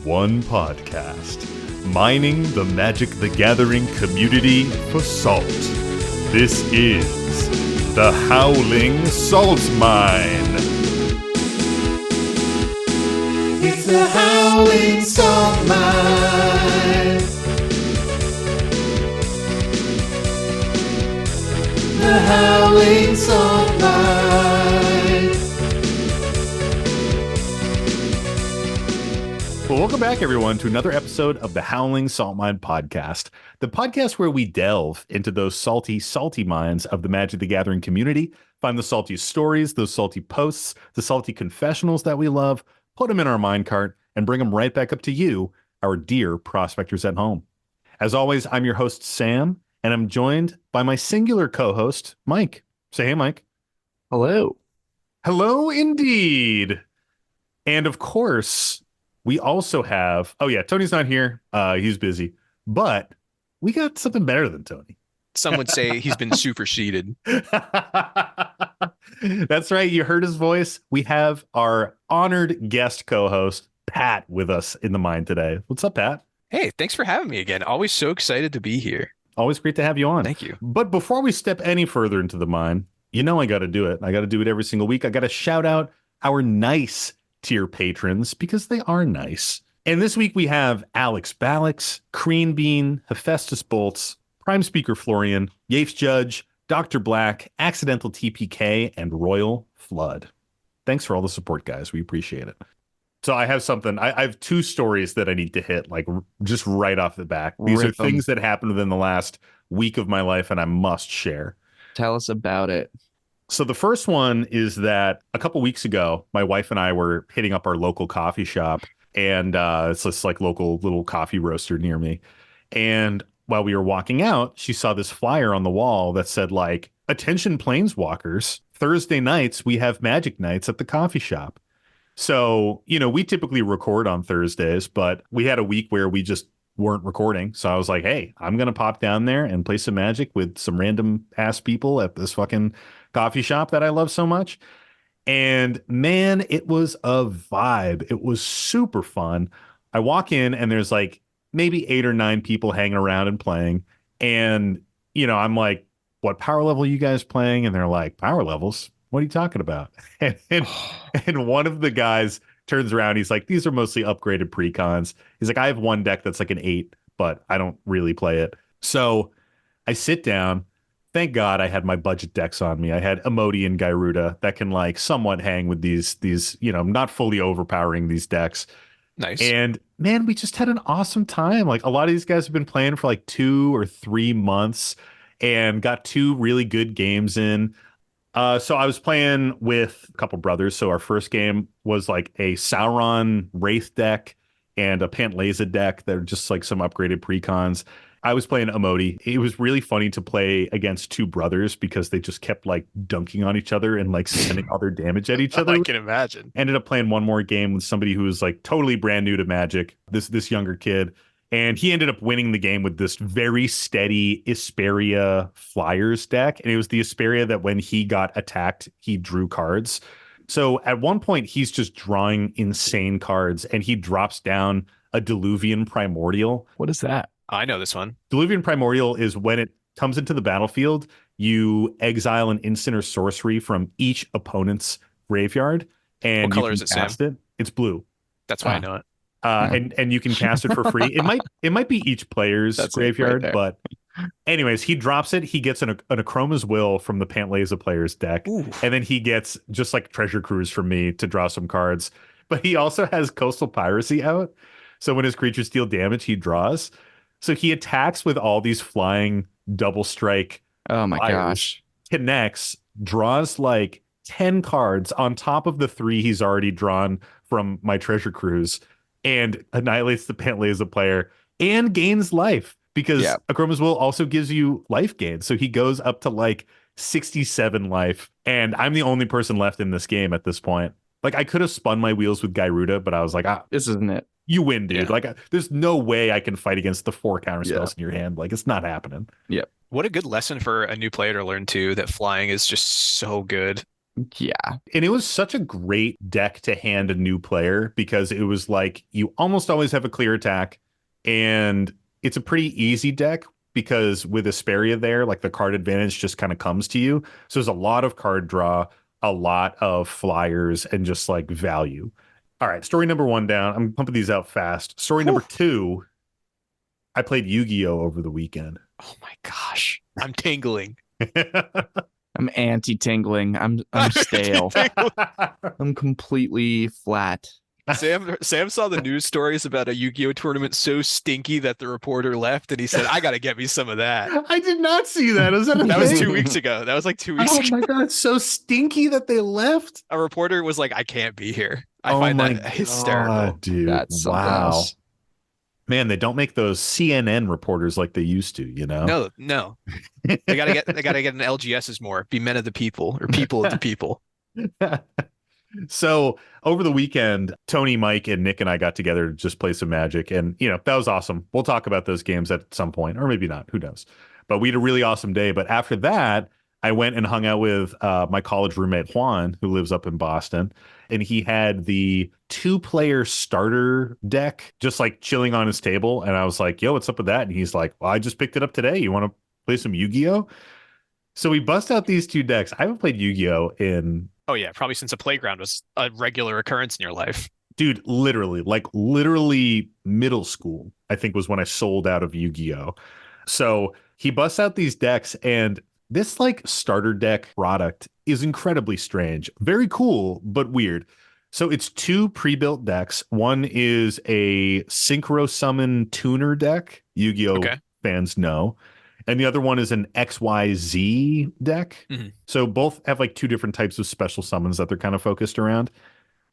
one podcast, mining the Magic the Gathering community for salt. This is the Howling Salt Mine. It's the Howling Salt Mine. The Howling Salt Mine. Well, welcome back, everyone, to another episode of the Howling Salt Mine podcast, the podcast where we delve into those salty, salty mines of the Magic the Gathering community, find the salty stories, those salty posts, the salty confessionals that we love, put them in our mine cart, and bring them right back up to you, our dear prospectors at home. As always, I'm your host, Sam, and I'm joined by my singular co-host, Mike. Say hey, Mike. Hello. Hello, indeed. And of course, we also have, oh yeah, Tony's not here. He's busy, but we got something better than Tony. Some would say he's been superseded. That's right. You heard his voice. We have our honored guest co-host, Pat, with us in the mine today. What's up, Pat? Hey, thanks for having me again. Always so excited to be here. Always great to have you on. Thank you. But before we step any further into the mine, you know I got to do it. I got to do it every single week. I got to shout out our nice tier patrons because they are nice. And this week we have Alex Ballix, Crean Bean, Hephaestus Bolts, Prime Speaker Florian, Yates Judge, Dr. Black, Accidental TPK, and Royal Flood. Thanks for all the support, guys. We appreciate it. So I have something. I have two stories that I need to hit, like just right off the back. These are things that happened within the last week of my life, and I must share. Tell us about it. So the first one is that a couple weeks ago, my wife and I were hitting up our local coffee shop, and it's this like local little coffee roaster near me. And while we were walking out, she saw this flyer on the wall that said like, "Attention Planeswalkers, Thursday nights we have Magic nights at the coffee shop." So, you know, we typically record on Thursdays, but we had a week where we just weren't recording. So I was like, hey, I'm going to pop down there and play some Magic with some random ass people at this fucking coffee shop that I love so much. And man, it was a vibe. It was super fun. I walk in and there's like maybe 8 or 9 people hanging around and playing. And, you know, I'm like, what power level are you guys playing? And they're like, power levels? What are you talking about? And one of the guys turns around. He's like, these are mostly upgraded precons. He's like, I have one deck that's like an 8, but I don't really play it. So I sit down. Thank God I had my budget decks on me. I had Emoti and Gyruda that can like somewhat hang with these, you know, not fully overpowering these decks. Nice. And man, we just had an awesome time. Like a lot of these guys have been playing for like 2 or 3 months and got 2 really good games in. So I was playing with a couple brothers. So our first game was like a Sauron Wraith deck and a Pantlaza deck that are just like some upgraded precons. I was playing Emoti. It was really funny to play against 2 brothers because they just kept like dunking on each other and like sending all their damage at each other. I can imagine. Ended up playing one more game with somebody who was like totally brand new to Magic, this younger kid. And he ended up winning the game with this very steady Isperia Flyers deck. And it was the Isperia that when he got attacked, he drew cards. So at one point, he's just drawing insane cards and he drops down a Diluvian Primordial. What is that? I know this one. Diluvian Primordial is when it comes into the battlefield, you exile an instant or sorcery from each opponent's graveyard. And What color you is can it, Sam? cast it. It's blue. That's why I know it. And you can cast it for free. It might be each player's graveyard, but anyways, he drops it. He gets an Akroma's Will from the Pantlaza player's deck, Ooh. and then he gets just like Treasure Cruise from me to draw some cards. But he also has Coastal Piracy out, so when his creatures deal damage, he draws. So he attacks with all these flying double strike. Oh my flyers, gosh! Connects, draws like 10 cards on top of the 3 he's already drawn from my Treasure Cruise. And annihilates the Pantlaza player and gains life because Akroma's Will also gives you life gain. So he goes up to like 67 life. And I'm the only person left in this game at this point. Like I could have spun my wheels with Gyruda, but I was like, this isn't it. You win, dude. Yeah. Like there's no way I can fight against the 4 counter spells in your hand. Like it's not happening. Yep. What a good lesson for a new player to learn too, that flying is just so good. Yeah. And it was such a great deck to hand a new player because it was like you almost always have a clear attack, and it's a pretty easy deck because with Asperia there, like the card advantage just kind of comes to you. So there's a lot of card draw, a lot of flyers, and just like value. All right, story number 1 down. I'm pumping these out fast. Story number 2, I played Yu-Gi-Oh over the weekend. Oh my gosh. I'm tingling. I'm anti-tingling. I'm stale. I'm completely flat. Sam saw the news stories about a Yu-Gi-Oh tournament so stinky that the reporter left, and he said, "I got to get me some of that." I did not see that. Was that a That was thing? 2 weeks ago. That was like 2 weeks Oh ago. my God, it's so stinky that they left. A reporter was like, "I can't be here." I Oh find my that hysterical. God, dude. That's something Wow. else. Man, they don't make those CNN reporters like they used to, you know? No. They gotta get an LGSs more. Be men of the people or people of the people. So over the weekend, Tony, Mike, and Nick and I got together to just play some Magic. And, that was awesome. We'll talk about those games at some point, or maybe not. Who knows? But we had a really awesome day. But after that, I went and hung out with my college roommate, Juan, who lives up in Boston. And he had the 2-player starter deck just like chilling on his table. And I was like, yo, what's up with that? And he's like, well, I just picked it up today. You want to play some Yu-Gi-Oh? So we bust out these 2 decks. I haven't played Yu-Gi-Oh in... Oh yeah, probably since a playground was a regular occurrence in your life. Dude, literally middle school, I think was when I sold out of Yu-Gi-Oh. So he busts out these decks, and this like starter deck product is incredibly strange. Very cool, but weird. So it's 2 pre-built decks. One is a synchro summon tuner deck. Yu-Gi-Oh fans know. And the other one is an XYZ deck. Mm-hmm. So both have like 2 different types of special summons that they're kind of focused around.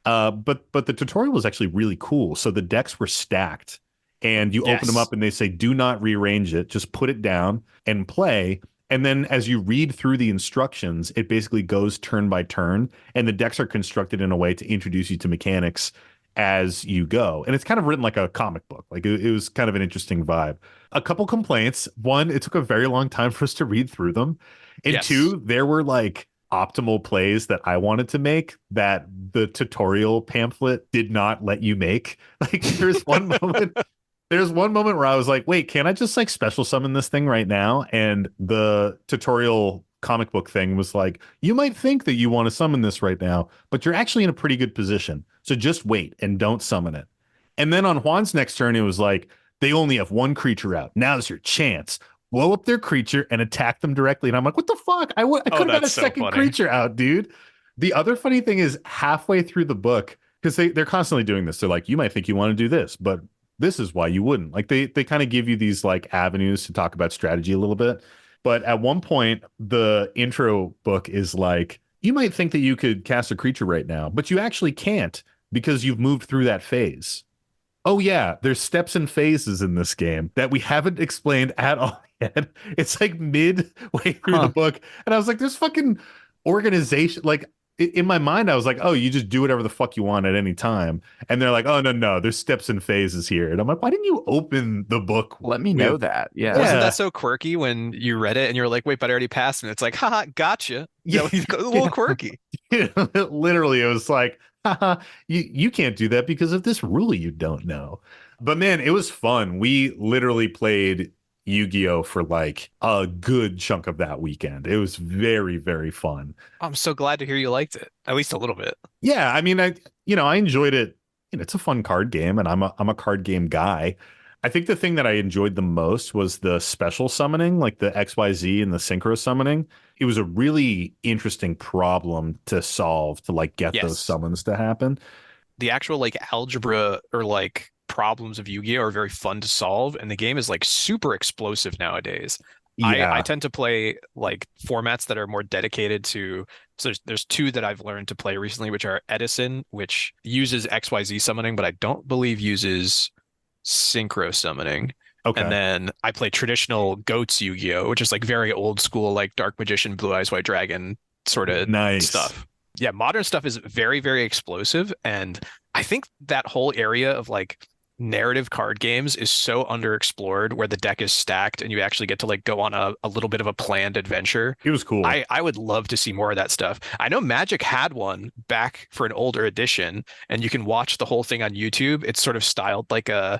But the tutorial was actually really cool. So the decks were stacked, and you open them up and they say, do not rearrange it. Just put it down and play. And then as you read through the instructions, it basically goes turn by turn, and the decks are constructed in a way to introduce you to mechanics as you go. And it's kind of written like a comic book. Like it was kind of an interesting vibe. A couple complaints. One, it took a very long time for us to read through them. And 2, there were like optimal plays that I wanted to make that the tutorial pamphlet did not let you make. Like there's one moment where I was like, wait, can I just like special summon this thing right now? And the tutorial comic book thing was like, you might think that you want to summon this right now, but you're actually in a pretty good position. So just wait and don't summon it. And then on Juan's next turn, it was like, they only have 1 creature out. Now's your chance. Blow up their creature and attack them directly. And I'm like, what the fuck? I could have got a second creature out, dude. The other funny thing is halfway through the book, because they're constantly doing this. They're like, you might think you want to do this, but this is why you wouldn't. Like they kind of give you these like avenues to talk about strategy a little bit. But at one point, the intro book is like, you might think that you could cast a creature right now, but you actually can't because you've moved through that phase. Oh yeah, there's steps and phases in this game that we haven't explained at all yet. It's like midway through the book, and I was like, there's fucking organization. Like in my mind, I was like, oh, you just do whatever the fuck you want at any time. And they're like, oh no, there's steps and phases here. And I'm like, why didn't you open the book? Let me know that. Yeah. Wasn't that so quirky when you read it and you're like, wait, but I already passed, and it's like, haha, gotcha. Yeah, a little quirky. Literally, it was like, haha, you can't do that because of this rule you don't know. But man, it was fun. We literally played Yu-Gi-Oh for like a good chunk of that weekend. It was very, very fun. I'm so glad to hear you liked it, at least a little bit. Yeah, I mean, I enjoyed it. It's a fun card game, and I'm a card game guy. I think the thing that I enjoyed the most was the special summoning, like the XYZ and the synchro summoning. It was a really interesting problem to solve to like get those summons to happen. The actual like algebra or like problems of Yu-Gi-Oh are very fun to solve, and the game is like super explosive nowadays. Yeah. I tend to play like formats that are more dedicated to, so there's 2 that I've learned to play recently, which are Edison, which uses XYZ summoning, but I don't believe uses synchro summoning. Okay. And then I play traditional Goats Yu-Gi-Oh, which is like very old school, like Dark Magician, Blue Eyes White Dragon sort of stuff. Yeah, modern stuff is very, very explosive. And I think that whole area of like narrative card games is so underexplored where the deck is stacked and you actually get to like go on a little bit of a planned adventure. It was cool. I would love to see more of that stuff. I know Magic had one back for an older edition, and you can watch the whole thing on YouTube. It's sort of styled like an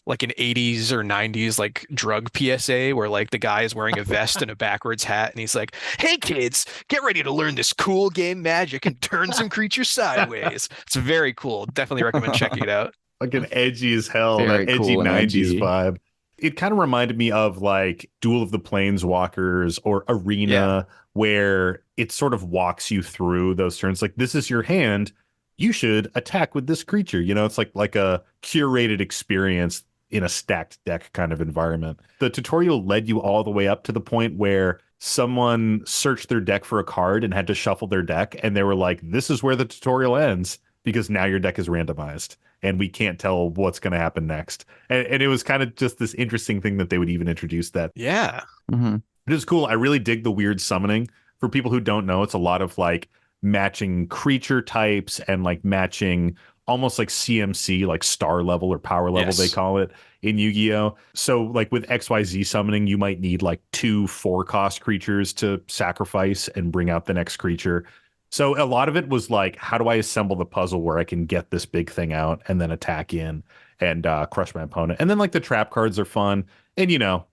80s or 90s like drug PSA where like the guy is wearing a vest and a backwards hat and he's like, "Hey kids, get ready to learn this cool game Magic and turn some creatures sideways." It's very cool. Definitely recommend checking it out. Fucking edgy as hell. Very That edgy cool and 90s edgy. vibe. It kind of reminded me of like Duel of the Planeswalkers or Arena, where it sort of walks you through those turns. Like, this is your hand. You should attack with this creature. You know, it's like a curated experience in a stacked deck kind of environment. The tutorial led you all the way up to the point where someone searched their deck for a card and had to shuffle their deck. And they were like, this is where the tutorial ends because now your deck is randomized and we can't tell what's going to happen next. And it was kind of just this interesting thing that they would even introduce that. Yeah. Mhm. It is cool. I really dig the weird summoning. For people who don't know, it's a lot of like matching creature types and like matching almost like CMC, like star level or power level, Yes. they call it in Yu-Gi-Oh. So like with XYZ summoning, you might need like 2 4-cost creatures to sacrifice and bring out the next creature. So a lot of it was like, how do I assemble the puzzle where I can get this big thing out and then attack in and crush my opponent? And then like the trap cards are fun. And you know,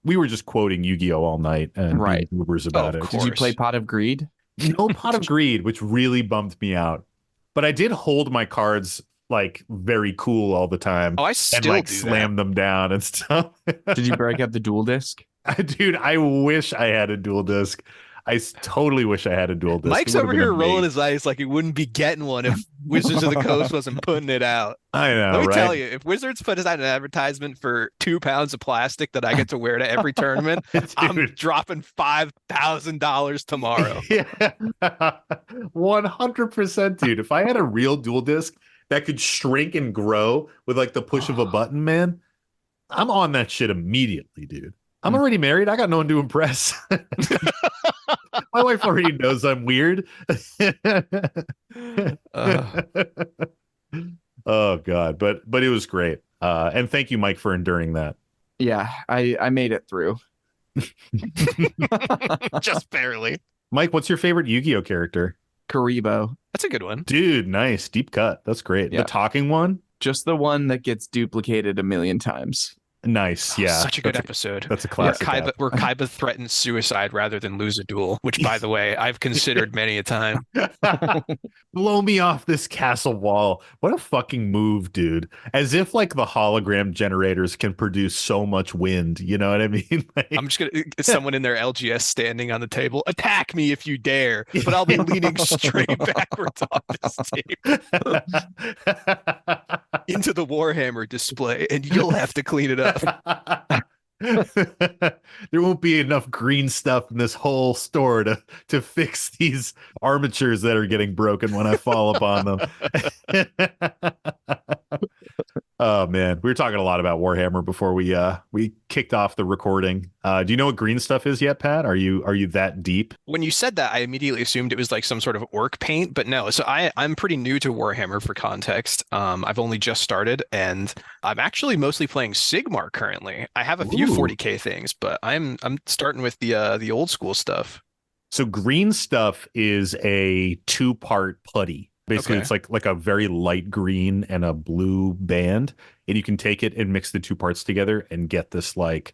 we were just quoting Yu-Gi-Oh all night and Right. being goobers about of it. Did you play course. Pot of Greed? No Pot of Greed, which really bummed me out. But I did hold my cards like very cool all the time Oh, I and still like do slam them down and stuff. Did you break up the dual disc? Dude, I wish I had a dual disc. Totally wish I had a dual that. disc. Mike's It would over have been here rolling amazing. his eyes like he wouldn't be getting one if Wizards of the Coast wasn't putting it out. I know, Let me right? tell you, if Wizards put out an advertisement for 2 pounds of plastic that I get to wear to every tournament, I'm Dude. dropping $5,000 tomorrow. Yeah. 100%, dude. If I had a real dual disc that could shrink and grow with like the push of a button, man, I'm on that shit immediately, dude. I'm already married. I got no one to impress. My wife already knows I'm weird. Oh God, but it was great. And thank you, Mike, for enduring that. Yeah, I made it through. Just barely. Mike, what's your favorite Yu-Gi-Oh character? Karibo. That's a good one. Dude, nice. Deep cut. That's great. Yeah. The talking one? Just the one that gets duplicated a million times. Nice. Oh, Yeah. such a good episode. That's a Where classic. Kaiba threatens suicide rather than lose a duel, which, by the way, I've considered many a time. Blow me off this castle wall. What a fucking move, dude. As if like the hologram generators can produce so much wind. You know what I mean? Like, I'm just gonna someone in their LGS standing on the table. Attack me if you dare, but I'll be leaning straight backwards off this table into the Warhammer display, and you'll have to clean it up. There won't be enough green stuff in this whole store to fix these armatures that are getting broken when I fall upon them. Oh man, we were talking a lot about Warhammer before we kicked off the recording. Do you know what green stuff is yet, Pat? Are you that deep? When you said that, I immediately assumed it was like some sort of orc paint, but no. So I'm pretty new to Warhammer for context. I've only just started, and I'm actually mostly playing Sigmar currently. I have a few Ooh. 40K things, but I'm starting with the old school stuff. So green stuff is a 2-part putty. Basically, Okay. it's like a very light green and a blue band, and you can take it and mix the 2 parts together and get this like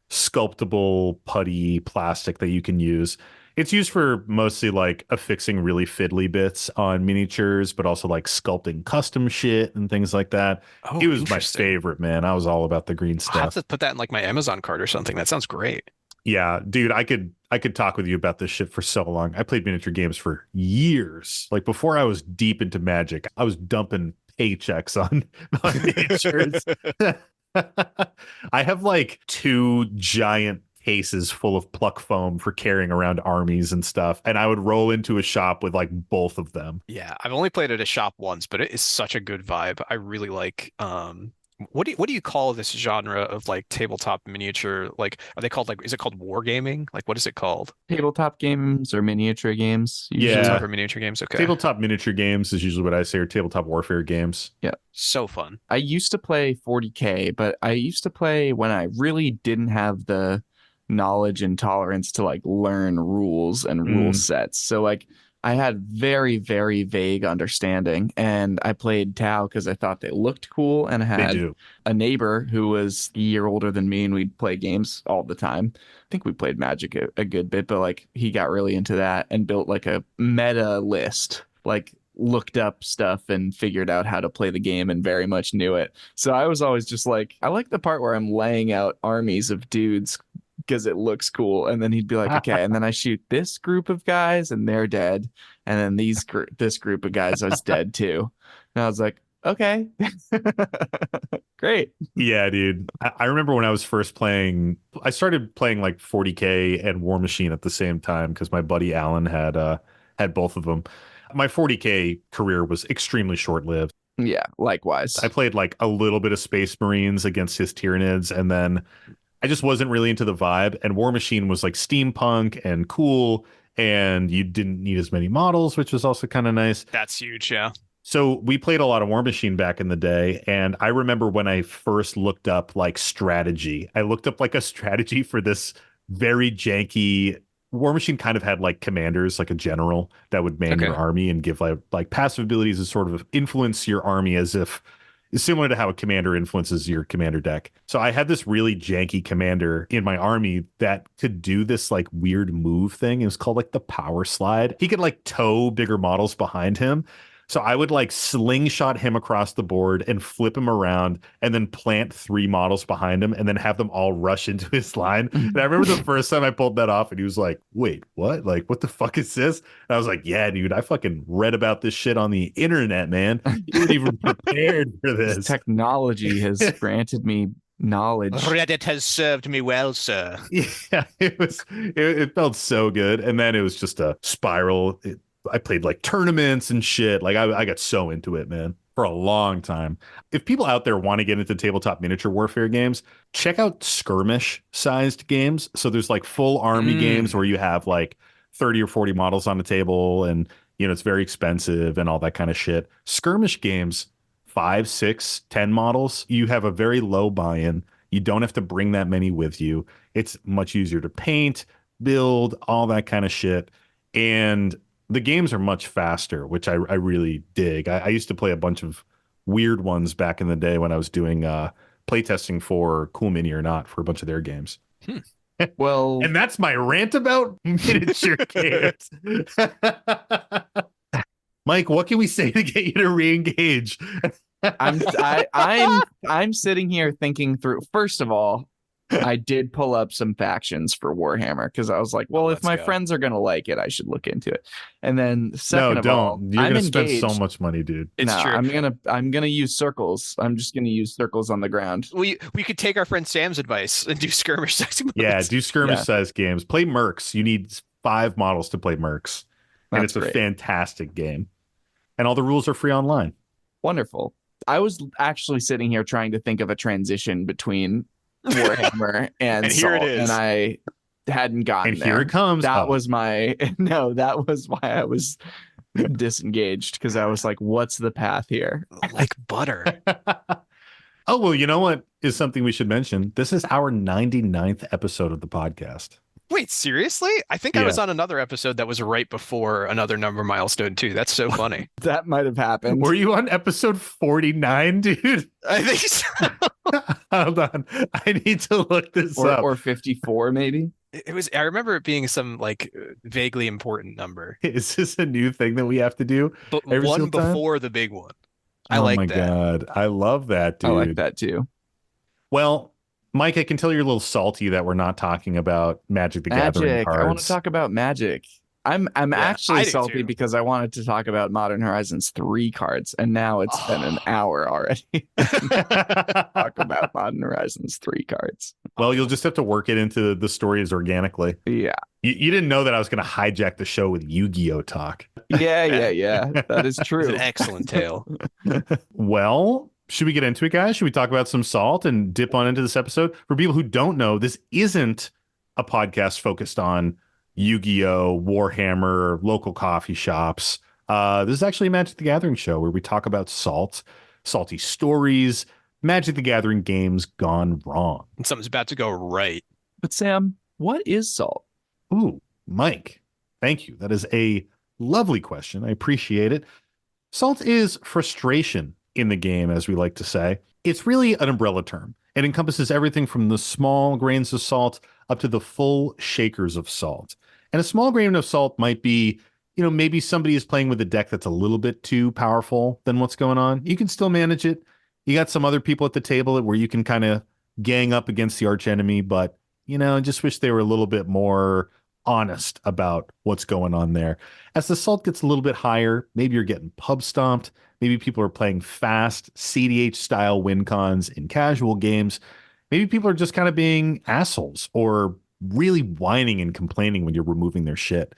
sculptable putty plastic that you can use. It's used for mostly like affixing really fiddly bits on miniatures, but also like sculpting custom shit and things like that. Oh, It was my interesting. favorite, man. I was all about the green I'll have stuff. to put that in like my Amazon card or something. That sounds great. Yeah, dude, I could talk with you about this shit for so long. I played miniature games for years. Like before I was deep into Magic, I was dumping paychecks on miniatures. I have like 2 giant cases full of pluck foam for carrying around armies and stuff, and I would roll into a shop with like both of them. Yeah, I've only played at a shop once, but it is such a good vibe. I really like what do you call this genre of like tabletop miniature? Like, are they called like, is it called wargaming? Like, what is it called? Tabletop games or miniature games usually. Tabletop Yeah. or miniature games? Okay. Tabletop miniature games is usually what I say, or tabletop warfare games. Yeah. So fun. I used to play 40K, but I used to play when I really didn't have the knowledge and tolerance to like learn rules and rule sets. So like I had very, very vague understanding, and I played Tau because I thought they looked cool, and I They had do. a neighbor who was a year older than me, and we'd play games all the time. I think we played Magic a good bit, but like he got really into that and built like a meta list, like looked up stuff and figured out how to play the game and very much knew it. So I was always just like, I like the part where I'm laying out armies of dudes because it looks cool. And then he'd be like, okay, and then I shoot this group of guys and they're dead. And then this group of guys is dead too. And I was like, okay, great. Yeah, dude. I remember when I was first playing, I started playing like 40K and War Machine at the same time because my buddy Alan had both of them. My 40K career was extremely short-lived. Yeah, likewise. I played like a little bit of Space Marines against his Tyranids, and then I just wasn't really into the vibe. And War Machine was like steampunk and cool, and you didn't need as many models, which was also kind of nice. That's huge. Yeah. So we played a lot of War Machine back in the day, and I remember when I first looked up like strategy. I looked up like a strategy for this very janky War Machine. Kind of had like commanders, like a general that would man your Okay. army and give like passive abilities to sort of influence your army as if is similar to how a commander influences your commander deck. So I had this really janky commander in my army that could do this like weird move thing. It was called like the power slide. He could like tow bigger models behind him. So I would like slingshot him across the board and flip him around and then plant 3 models behind him and then have them all rush into his line. And I remember the first time I pulled that off and he was like, wait, what? Like, what the fuck is this? And I was like, yeah, dude, I fucking read about this shit on the internet, man. You weren't even prepared for this. Technology has granted me knowledge. Reddit has served me well, sir. Yeah, it felt so good. And then it was just a spiral. I played like tournaments and shit. Like I got so into it, man, for a long time. If people out there want to get into tabletop miniature warfare games, check out skirmish sized games. So there's like full army games where you have like 30 or 40 models on the table and, you know, it's very expensive and all that kind of shit. Skirmish games, 5, 6, 10 models, you have a very low buy-in. You don't have to bring that many with you. It's much easier to paint, build, all that kind of shit. And the games are much faster, which I really dig. I used to play a bunch of weird ones back in the day when I was doing playtesting for Cool Mini or Not for a bunch of their games. Well, And that's my rant about miniature games. Mike, what can we say to get you to re-engage? I'm sitting here thinking through. First of all, I did pull up some factions for Warhammer because I was like, well, if let's my go. friends are gonna like it, I should look into it. And then second No, of all, don't. You're I'm gonna spend engaged. so much money, dude. It's No, true. I'm gonna use circles. I'm just gonna use circles on the ground. We could take our friend Sam's advice and do skirmish sex modes. Yeah, do skirmish Yeah. size games. Play Mercs. You need 5 models to play Mercs. And That's it's a great. fantastic game. And all the rules are free online. Wonderful. I was actually sitting here trying to think of a transition between Warhammer and And here it Salt, is. and I hadn't gotten And there. here it comes. That Oh, was my no. That was why I was disengaged because I was like, "What's the path here?" Like butter. oh, well, you know what is something we should mention? This is our 99th episode of the podcast. Wait, seriously? I think I was Yeah. on another episode that was right before another number milestone too. That's so funny. That might have happened. Were you on episode 49, dude? I think so. Hold on. I need to look this up. or 54 maybe. It was. I remember it being some like vaguely important number, Is this a new thing that we have to do? but Every one single time? before the big one. I oh like my that. God. I love that, dude. I like that too. Well, Mike, I can tell you're a little salty that we're not talking about Magic the Gathering Magic. cards. I want to talk about Magic. I'm Yeah, actually I do salty too. because I wanted to talk about Modern Horizons 3 cards, and now it's been an hour already. Talk about Modern Horizons 3 cards. Well, you'll just have to work it into the stories organically. Yeah. You didn't know that I was going to hijack the show with Yu-Gi-Oh talk. Yeah. That is It's true. an excellent tale. Well, should we get into it, guys? Should we talk about some salt and dip on into this episode? For people who don't know, this isn't a podcast focused on Yu-Gi-Oh, Warhammer, local coffee shops. This is actually a Magic the Gathering show where we talk about salt, salty stories, Magic the Gathering games gone wrong. And something's about to go right. But Sam, what is salt? Ooh, Mike, thank you. That is a lovely question. I appreciate it. Salt is frustration in the game, as we like to say. It's really an umbrella term. It encompasses everything from the small grains of salt up to the full shakers of salt. And a small grain of salt might be, maybe somebody is playing with a deck that's a little bit too powerful than what's going on. You can still manage it. You got some other people at the table where you can kind of gang up against the arch enemy, but, I just wish they were a little bit more honest about what's going on there. As the salt gets a little bit higher, maybe you're getting pub stomped. Maybe people are playing fast CDH style win cons in casual games. Maybe people are just kind of being assholes or really whining and complaining when you're removing their shit.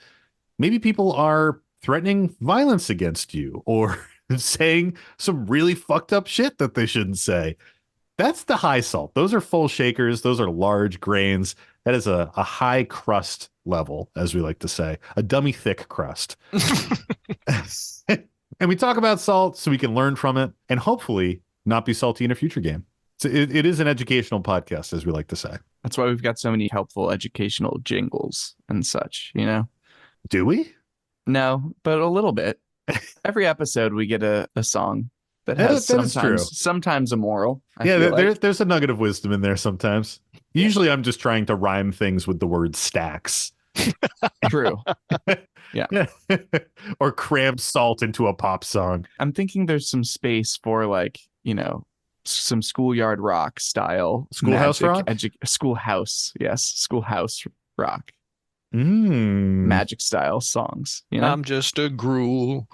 Maybe people are threatening violence against you or saying some really fucked up shit that they shouldn't say. That's the high salt. Those are full shakers. Those are large grains. That is a high crust level, as we like to say, a dummy thick crust. And we talk about salt so we can learn from it and hopefully not be salty in a future game. So it is an educational podcast, as we like to say. That's why we've got so many helpful educational jingles and such, Do we? No, but a little bit. Every episode we get a song that has that is true. sometimes a moral. I Yeah, feel like. there's a nugget of wisdom in there sometimes. Usually I'm just trying to rhyme things with the word stacks. True. Yeah. Or cram salt into a pop song. I'm thinking there's some space for some schoolyard rock style. Schoolhouse rock? Schoolhouse. Yes. Schoolhouse rock. Magic Magic style songs. I'm just a gruel.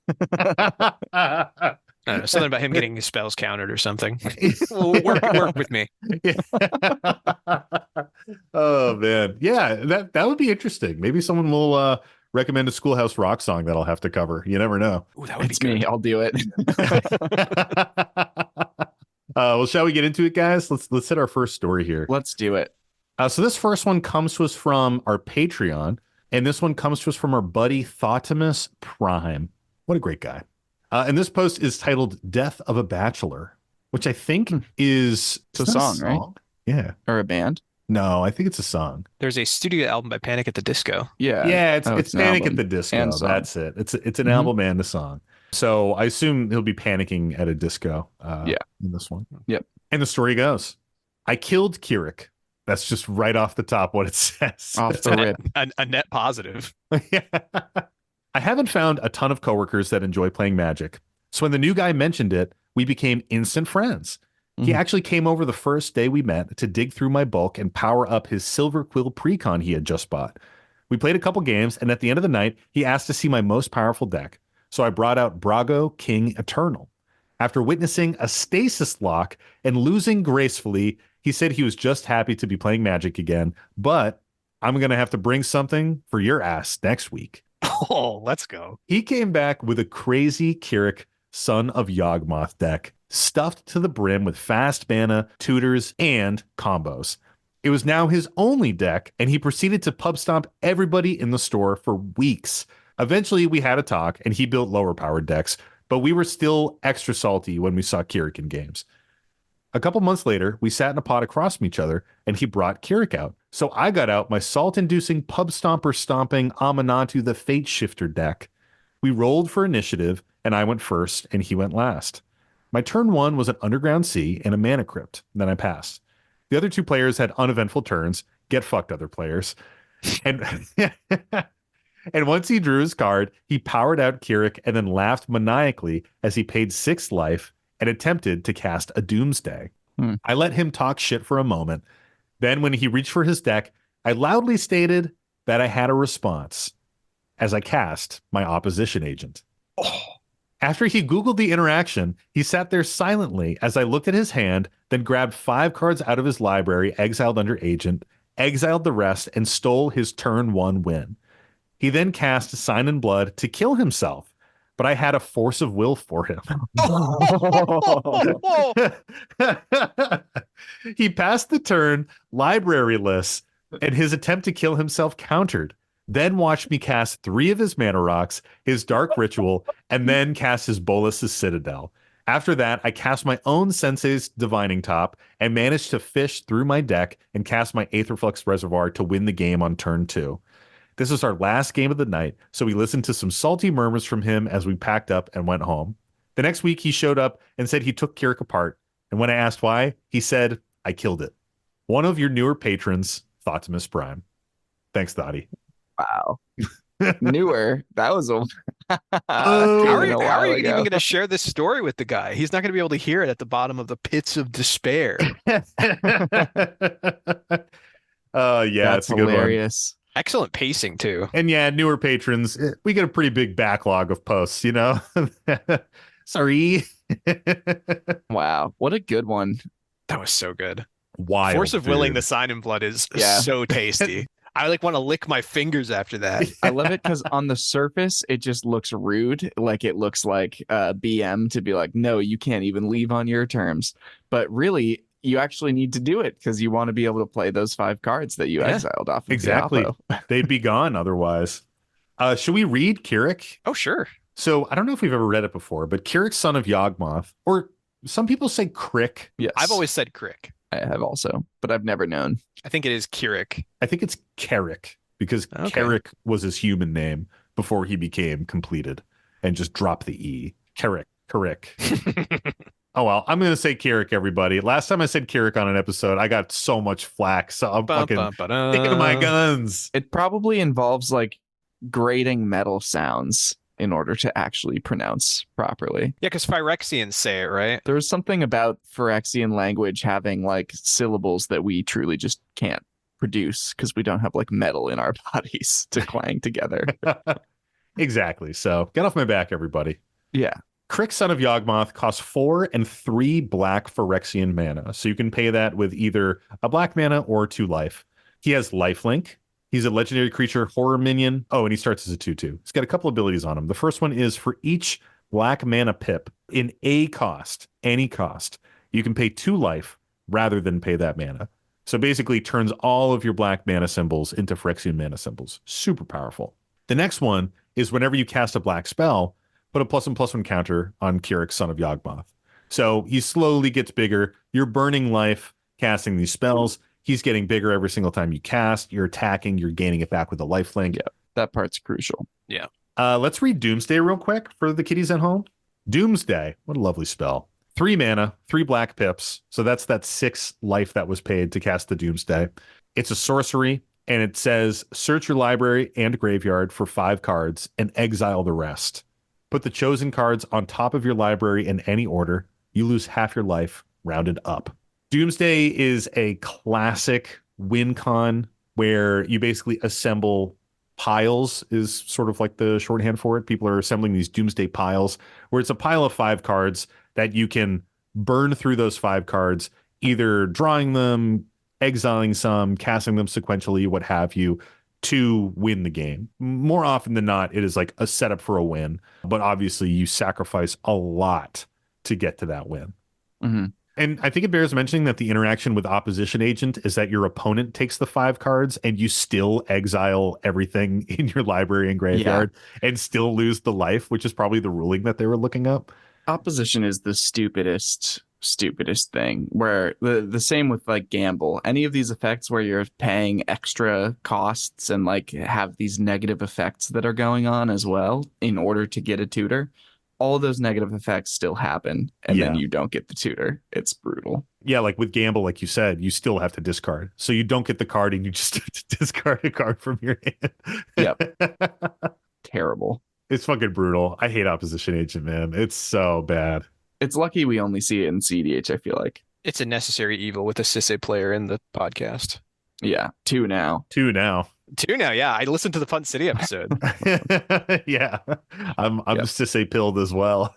I don't know, something about him getting his spells countered or something. work with me. Oh man, yeah, that would be interesting. Maybe someone will recommend a Schoolhouse Rock song that I'll have to cover. You never know. Ooh, that would It's be good. me. I'll do it. Well, shall we get into it, guys? Let's hit our first story here. Let's do it. So this first one comes to us from our Patreon, and this one comes to us from our buddy Thotimus Prime. What a great guy. And this post is titled Death of a Bachelor, which I think is It's a song, right? Yeah. Or a band. No, I think it's a song. There's a studio album by Panic at the Disco. Yeah. Yeah, it's an Panic at album the Disco. and song. That's it. It's an Mhm. album and a song. So I assume he'll be panicking at a disco Yeah. in this one. Yep. And the story goes, I killed Kirik. That's just right off the top what it says. Off the rip. A net positive. Yeah. I haven't found a ton of coworkers that enjoy playing Magic. So when the new guy mentioned it, we became instant friends. He Mhm. actually came over the first day we met to dig through my bulk and power up his Silver Quill Precon he had just bought. We played a couple games, and at the end of the night, he asked to see my most powerful deck. So I brought out Brago King Eternal. After witnessing a stasis lock and losing gracefully, he said he was just happy to be playing Magic again, but I'm going to have to bring something for your ass next week. Oh, let's go. He came back with a crazy Kirik Son of Yawgmoth deck, stuffed to the brim with fast mana, tutors, and combos. It was now his only deck, and he proceeded to pub stomp everybody in the store for weeks. Eventually, we had a talk, and he built lower powered decks, but we were still extra salty when we saw Kirik in games. A couple months later, we sat in a pod across from each other, and he brought Kirik out. So I got out my salt-inducing pub stomper stomping Amanatu the Fate Shifter deck. We rolled for initiative, and I went first, and he went last. My turn one was an Underground Sea and a Mana Crypt. Then I passed. The other two players had uneventful turns. Get fucked, other players. And and once he drew his card, he powered out Kirik and then laughed maniacally as he paid 6 life and attempted to cast a Doomsday. I let him talk shit for a moment. Then when he reached for his deck, I loudly stated that I had a response as I cast my opposition agent. After he Googled the interaction, he sat there silently as I looked at his hand, then grabbed 5 cards out of his library, exiled under agent, exiled the rest, and stole his turn 1 win. He then cast Sign in Blood to kill himself. but I had a force of will for him. He passed the turn libraryless, and his attempt to kill himself countered. Then watched me cast 3 of his mana rocks, his dark ritual, and then cast his Bolas's Citadel. After that, I cast my own Sensei's Divining Top and managed to fish through my deck and cast my Aetherflux Reservoir to win the game on turn 2. This was our last game of the night, so we listened to some salty murmurs from him as we packed up and went home. The next week, he showed up and said he took Keurig apart, and when I asked why, he said, I killed it. One of your newer patrons, Thoughtimus Prime. Thanks, Thotty. Wow. Newer. That was a Oh, How even a are while you even ago. going to share this story with the guy? He's not going to be able to hear it at the bottom of the pits of despair. Yeah, That's it's a good one. hilarious. Excellent pacing too. And yeah, newer patrons, we get a pretty big backlog of posts, you know? Sorry. Wow. What a good one. That was so good. Wild. Force of Willing, dude. the Sign in Blood is Yeah. so tasty. I like want to lick my fingers after that. I love it because on the surface, it just looks rude. Like it looks like BM to be like, no, you can't even leave on your terms. But really, you actually need to do it because you want to be able to play those 5 cards that you Yeah, exiled off of exactly. Diablo. They'd be gone otherwise. Should we read Keurig? Oh, sure. So I don't know if we've ever read it before, but Keurig, son of Yawgmoth, or some people say Crick. Yes. I've always said Crick. I have also, but I've never known. I think it is Keurig. I think it's Carrick because Okay. Carrick was his human name before he became completed and just dropped the E. Carrick. Oh, well, I'm going to say Carrick, everybody. Last time I said Carrick on an episode, I got so much flack. So I'm fucking sticking to my guns. It probably involves like grading metal sounds in order to actually pronounce properly. Yeah, because Phyrexians say it, right? There's something about Phyrexian language having like syllables that we truly just can't produce because we don't have like metal in our bodies to clang together. Exactly. So get off my back, everybody. Yeah. Crick, son of Yawgmoth, costs 4 and 3 black Phyrexian mana. So you can pay that with either a black mana or 2 life. He has lifelink. He's a legendary creature, horror minion. Oh, and he starts as a 2/2. He's got a couple abilities on him. The first one is for each black mana pip in a cost, any cost, you can pay 2 life rather than pay that mana. So basically turns all of your black mana symbols into Phyrexian mana symbols. Super powerful. The next one is whenever you cast a black spell, put a +1/+1 counter on Keurig, son of Yawgmoth. So he slowly gets bigger. You're burning life casting these spells. He's getting bigger every single time you cast. You're attacking. You're gaining it back with a lifelink. Yeah. That part's crucial. Let's read Doomsday real quick for the kiddies at home. Doomsday. What a lovely spell. 3 mana, 3 black pips. So that's that 6 life that was paid to cast the Doomsday. It's a sorcery, and it says search your library and graveyard for 5 cards and exile the rest. Put the chosen cards on top of your library in any order. You lose half your life, rounded up. Doomsday is a classic win con where you basically assemble piles, is sort of like the shorthand for it. People are assembling these Doomsday piles where it's a pile of 5 cards that you can burn through those 5 cards, either drawing them, exiling some, casting them sequentially, what have you, to win the game. More often than not, it is like a setup for a win, but obviously you sacrifice a lot to get to that win. Mm-hmm. And I think it bears mentioning that the interaction with opposition agent is that your opponent takes the 5 cards and you still exile everything in your library and graveyard and still lose the life, which is probably the ruling that they were looking up. Opposition is the stupidest thing, where the same with like gamble. Any of these effects where you're paying extra costs and like have these negative effects that are going on as well in order to get a tutor, all those negative effects still happen, and then you don't get the tutor. It's brutal. Yeah, like with gamble, like you said, you still have to discard. So you don't get the card and you just have to discard a card from your hand. Yep. Terrible. It's fucking brutal. I hate opposition agent, man. It's so bad. It's lucky we only see it in CDH, I feel like. It's a necessary evil with a Sisse player in the podcast. Yeah, 2 now. 2 now. 2 now, yeah. I listened to the Fun City episode. Yeah. I'm just to say pilled as well.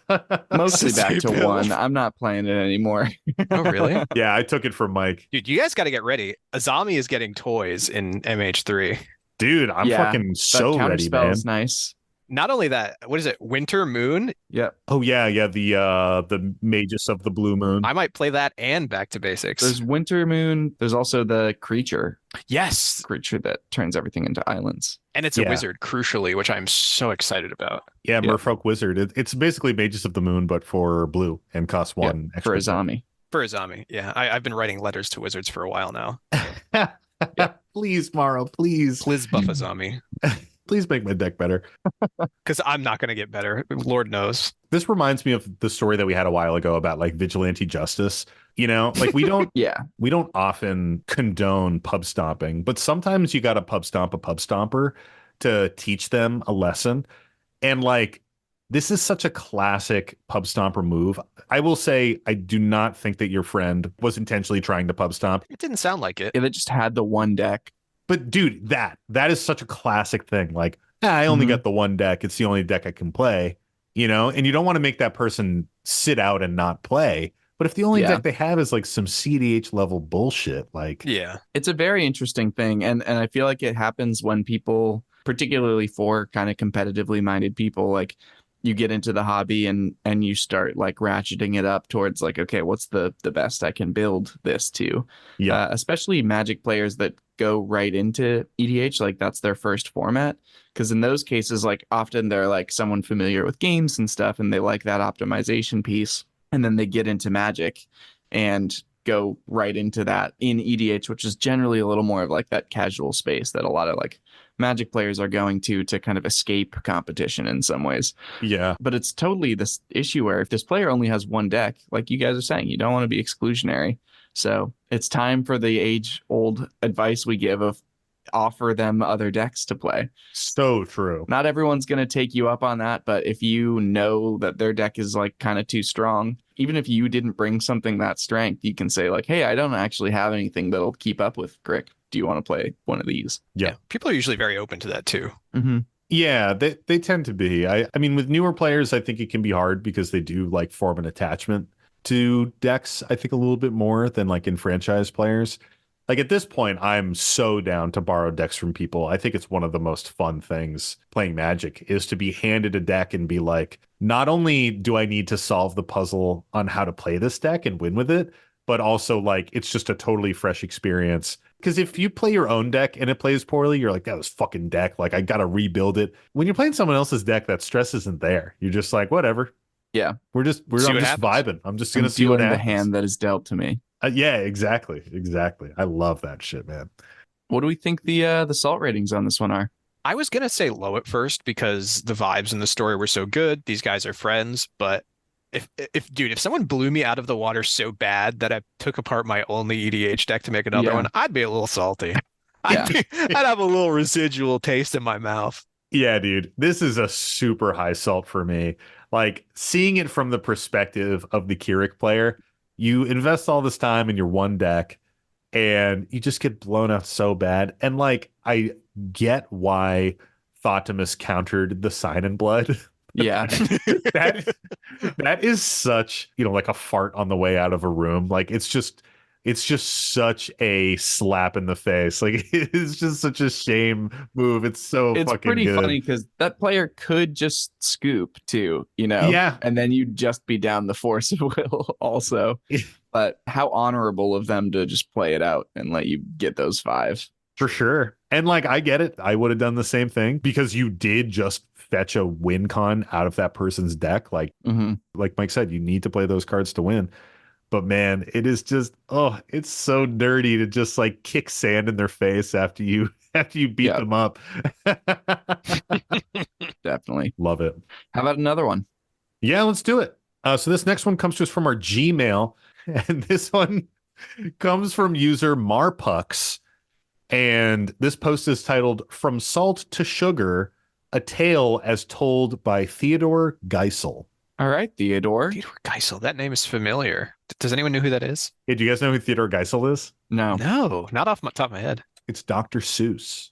Mostly back to Sisse 1. pill. I'm not playing it anymore. Oh, really? Yeah, I took it from Mike. Dude, you guys got to get ready. Azami is getting toys in MH3. Dude, I'm fucking That so ready, counterspell man. is nice. Not only that, what is it? Winter Moon? Yep. Oh yeah, the Magus of the Blue Moon. I might play that and Back to Basics. There's Winter Moon. There's also the creature Yes. that turns everything into islands. And it's a Yeah. wizard, crucially, which I'm so excited about. Yeah, Yep. Merfolk Wizard. It's basically Magus of the Moon, but for blue and costs one Yep, extra. for Azami. For Azami. Yeah. I've been writing letters to wizards for a while now. Please, Morrow, please. Please buff Azami. Please make my deck better. Because I'm not going to get better. Lord knows. This reminds me of the story that we had a while ago about like vigilante justice. You know, like we don't Yeah. we don't often condone pub stomping, but sometimes you got to pub stomp a pub stomper to teach them a lesson. And like this is such a classic pub stomper move. I will say I do not think that your friend was intentionally trying to pub stomp. It didn't sound like it. Yeah, they just had the one deck. But dude, that is such a classic thing. Like, I only got the one deck. It's the only deck I can play, you know? And you don't want to make that person sit out and not play. But if the only deck they have is like some CDH level bullshit, like Yeah. It's a very interesting thing. And I feel like it happens when people, particularly for kind of competitively minded people, like you get into the hobby and you start like ratcheting it up towards like, okay, what's the best I can build this to? Yeah. Especially Magic players that go right into EDH, like that's their first format. Because in those cases, like often they're like someone familiar with games and stuff, and they like that optimization piece. And then they get into Magic and go right into that in EDH, which is generally a little more of like that casual space that a lot of like Magic players are going to kind of escape competition in some ways. Yeah. But it's totally this issue where if this player only has one deck, like you guys are saying, you don't want to be exclusionary. So it's time for the age-old advice we give of offer them other decks to play. So true. Not everyone's going to take you up on that, but if you know that their deck is like kind of too strong, even if you didn't bring something that strength, you can say like, hey, I don't actually have anything that'll keep up with Crick. Do you want to play one of these? Yeah. People are usually very open to that too. Mm-hmm. Yeah, they tend to be. I mean, with newer players, I think it can be hard because they do like form an attachment to decks, I think a little bit more than like in franchise players. Like at this point, I'm so down to borrow decks from people. I think it's one of the most fun things playing Magic is to be handed a deck and be like, not only do I need to solve the puzzle on how to play this deck and win with it, but also like it's just a totally fresh experience. Because if you play your own deck and it plays poorly, you're like, that was fucking deck. Like I got to rebuild it. When you're playing someone else's deck, that stress isn't there. You're just like, whatever. Yeah. I'm just vibing. I'm just going to see what the happens. hand that is dealt to me. Yeah, exactly. I love that shit, man. What do we think the salt ratings on this one are? I was going to say low at first because the vibes in the story were so good. These guys are friends, but if someone blew me out of the water so bad that I took apart my only EDH deck to make another one, I'd be a little salty. I'd have a little residual taste in my mouth. Yeah, dude, this is a super high salt for me. Like seeing it from the perspective of the Keurig player, you invest all this time in your one deck and you just get blown out so bad. And like, I get why Thotimus countered the Sign in Blood. Yeah. that is such, like a fart on the way out of a room. Like it's just such a slap in the face. Like it's just such a shame move. It's fucking pretty good. funny because that player could just scoop too, Yeah. and then you'd just be down the force of will also. But how honorable of them to just play it out and let you get those 5. For sure. And like, I get it. I would have done the same thing because you did just fetch a win con out of that person's deck. Like, like Mike said, you need to play those cards to win. But man, it is just, it's so dirty to just like kick sand in their face after you beat them up. Definitely. Love it. How about another one? Yeah, let's do it. So this next one comes to us from our Gmail. And this one comes from user Marpux. And this post is titled From Salt to Sugar, a tale as told by Theodore Geisel. All right, Theodore. Theodore Geisel. That name is familiar. Does anyone know who that is? Hey, do you guys know who Theodore Geisel is? No. No, not off my top of my head. It's Dr. Seuss.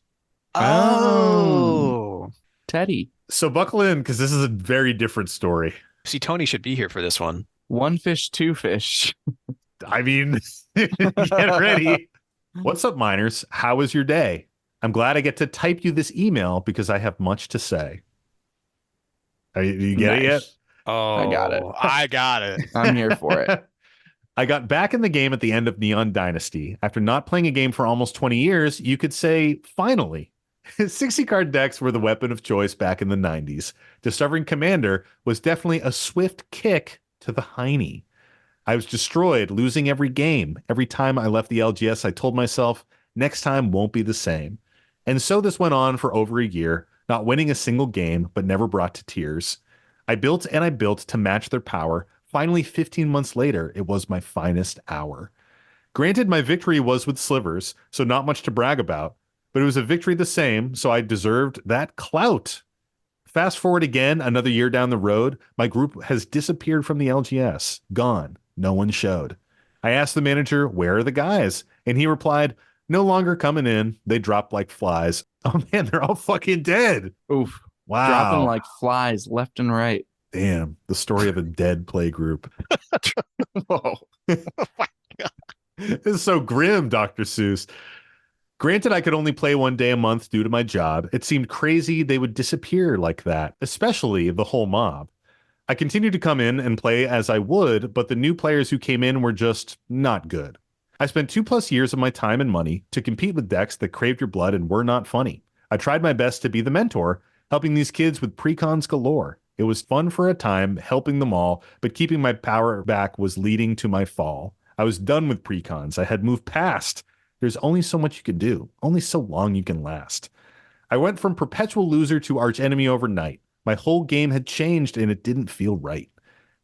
Oh. Teddy. So buckle in because this is a very different story. See, Tony should be here for this one. 1 fish, 2 fish. I mean, get ready. What's up, miners? How was your day? I'm glad I get to type you this email because I have much to say. You get it yet? Nice. Oh, I got it. I got it. I'm here for it. I got back in the game at the end of Neon Dynasty. After not playing a game for almost 20 years, you could say, finally. 60 card decks were the weapon of choice back in the 90s. Discovering Commander was definitely a swift kick to the hiney. I was destroyed, losing every game. Every time I left the LGS, I told myself, next time won't be the same. And so this went on for over a year, not winning a single game, but never brought to tears. I built and I built to match their power. Finally, 15 months later, it was my finest hour. Granted, my victory was with slivers, so not much to brag about, but it was a victory the same, so I deserved that clout. Fast forward again, another year down the road, my group has disappeared from the LGS. Gone. No one showed. I asked the manager, where are the guys? And he replied, no longer coming in. They dropped like flies. Oh man, they're all fucking dead. Oof. Wow. Dropping like flies left and right. Damn, the story of a dead play group. Whoa. This is so grim, Dr. Seuss. Granted, I could only play one day a month due to my job. It seemed crazy they would disappear like that, especially the whole mob. I continued to come in and play as I would, but the new players who came in were just not good. I spent 2+ years of my time and money to compete with decks that craved your blood and were not funny. I tried my best to be the mentor, helping these kids with precons galore. It was fun for a time, helping them all, but keeping my power back was leading to my fall. I was done with precons. I had moved past. There's only so much you can do, only so long you can last. I went from perpetual loser to archenemy overnight. My whole game had changed and it didn't feel right.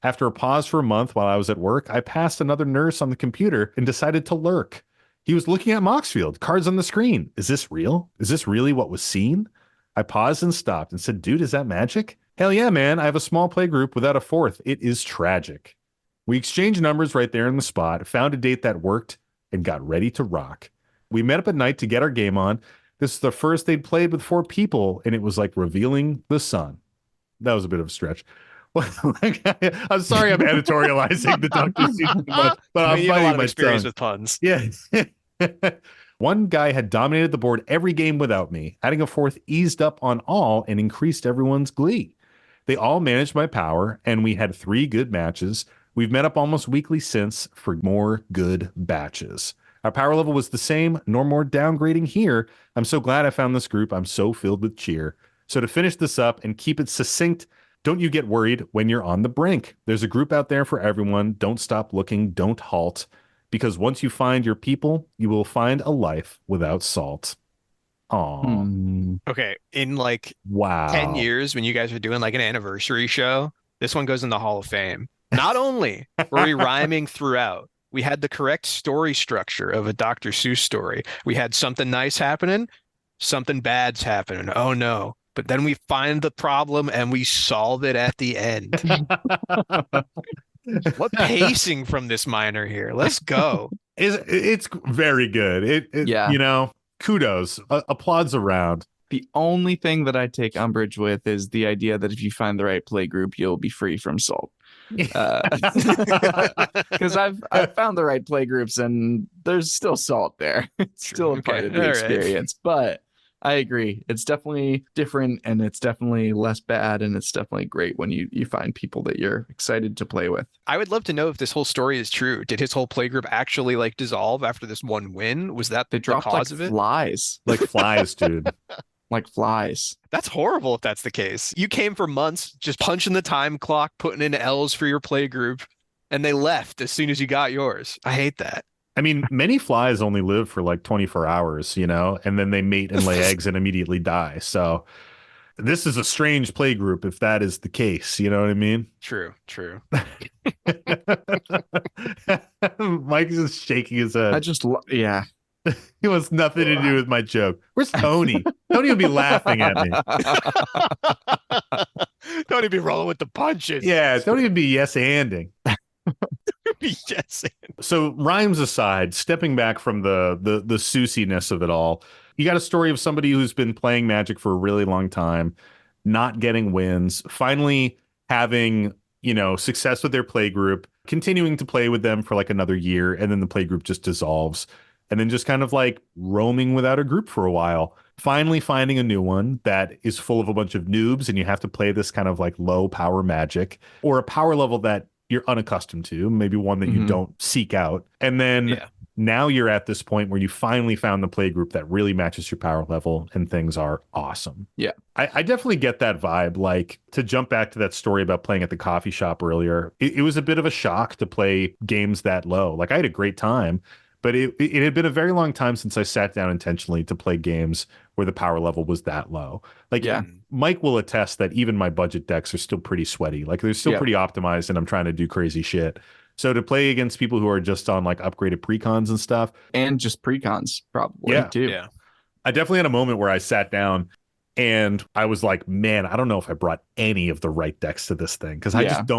After a pause for a month while I was at work, I passed another nurse on the computer and decided to lurk. He was looking at Moxfield, cards on the screen. Is this real? Is this really what was seen? I paused and stopped and said, dude, is that magic? Hell yeah, man. I have a small play group without a fourth. It is tragic. We exchanged numbers right there in the spot, found a date that worked, and got ready to rock. We met up at night to get our game on. This is the first they'd played with 4 people, and it was like revealing the sun. That was a bit of a stretch. I'm sorry I'm editorializing the Dr. Seuss, but I'm you have a biting lot of my experience tongue. with puns. Yeah. One guy had dominated the board every game without me. Adding a fourth eased up on all and increased everyone's glee. They all managed my power, and we had 3 good matches. We've met up almost weekly since for more good batches. Our power level was the same, no more downgrading here. I'm so glad I found this group. I'm so filled with cheer. So to finish this up and keep it succinct, don't you get worried when you're on the brink. There's a group out there for everyone. Don't stop looking. Don't halt. Because once you find your people, you will find a life without salt. Aw. Okay, in like Wow. 10 years, when you guys are doing like an anniversary show, this one goes in the Hall of Fame. Not only were we rhyming throughout, we had the correct story structure of a Dr. Seuss story. We had something nice happening, something bad's happening. Oh no. But then we find the problem and we solve it at the end. What pacing from this minor here? Let's go. It's very good. Yeah. You know, kudos. Applause around. The only thing that I take umbrage with is the idea that if you find the right play group, you'll be free from salt. Because I've found the right play groups and there's still salt there. It's still a part of the experience. But I agree. It's definitely different and it's definitely less bad. And it's definitely great when you find people that you're excited to play with. I would love to know if this whole story is true. Did his whole playgroup actually like dissolve after this one win? Was that They the dropped cause like of it? flies. Like flies, dude. Like flies. That's horrible if that's the case. You came for months just punching the time clock, putting in L's for your playgroup, and they left as soon as you got yours. I hate that. I mean, many flies only live for like 24 hours, you know, and then they mate and lay eggs and immediately die. So this is a strange play group if that is the case. You know what I mean? True, true. Mike is just shaking his head. Yeah. It was nothing to do with my joke. Where's Tony? Tony would be laughing at me. Don't even be rolling with the punches. Yeah, don't even be yes-anding. Yes. So rhymes aside, stepping back from the Seussiness of it all, you got a story of somebody who's been playing Magic for a really long time, not getting wins, finally having, you know, success with their play group, continuing to play with them for like another year, and then the play group just dissolves. And then just kind of like roaming without a group for a while. finally finding a new one that is full of a bunch of noobs and you have to play this kind of like low power magic or a power level that you're unaccustomed to, maybe one that you Mhm. don't seek out. And then Yeah. now you're at this point where you finally found the play group that really matches your power level and things are awesome. Yeah. I definitely get that vibe. Like, to jump back to that story about playing at the coffee shop earlier, it was a bit of a shock to play games that low. Like, I had a great time, but it had been a very long time since I sat down intentionally to play games where the power level was that low. Like, Yeah. Mike will attest that even my budget decks are still pretty sweaty. Like, they're still Yeah. pretty optimized and I'm trying to do crazy shit. So to play against people who are just on like upgraded precons and stuff, And just precons probably Yeah. too. Yeah. I definitely had a moment where I sat down and I was like, man, I don't know if I brought any of the right decks to this thing because I Yeah. just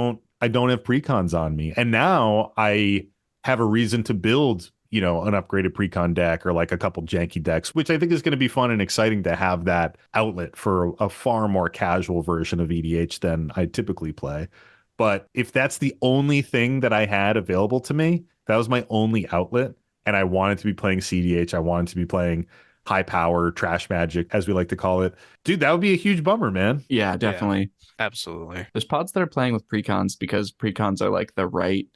I don't have precons on me. And now I have a reason to build, you know, an upgraded precon deck or like a couple janky decks, which I think is going to be fun and exciting to have that outlet for a far more casual version of EDH than I typically play. But if that's the only thing that I had available to me, that was my only outlet, and I wanted to be playing CDH, I wanted to be playing high power trash magic, as we like to call it, dude, that would be a huge bummer, man. Yeah, definitely. Absolutely. There's pods that are playing with precons because precons are like the right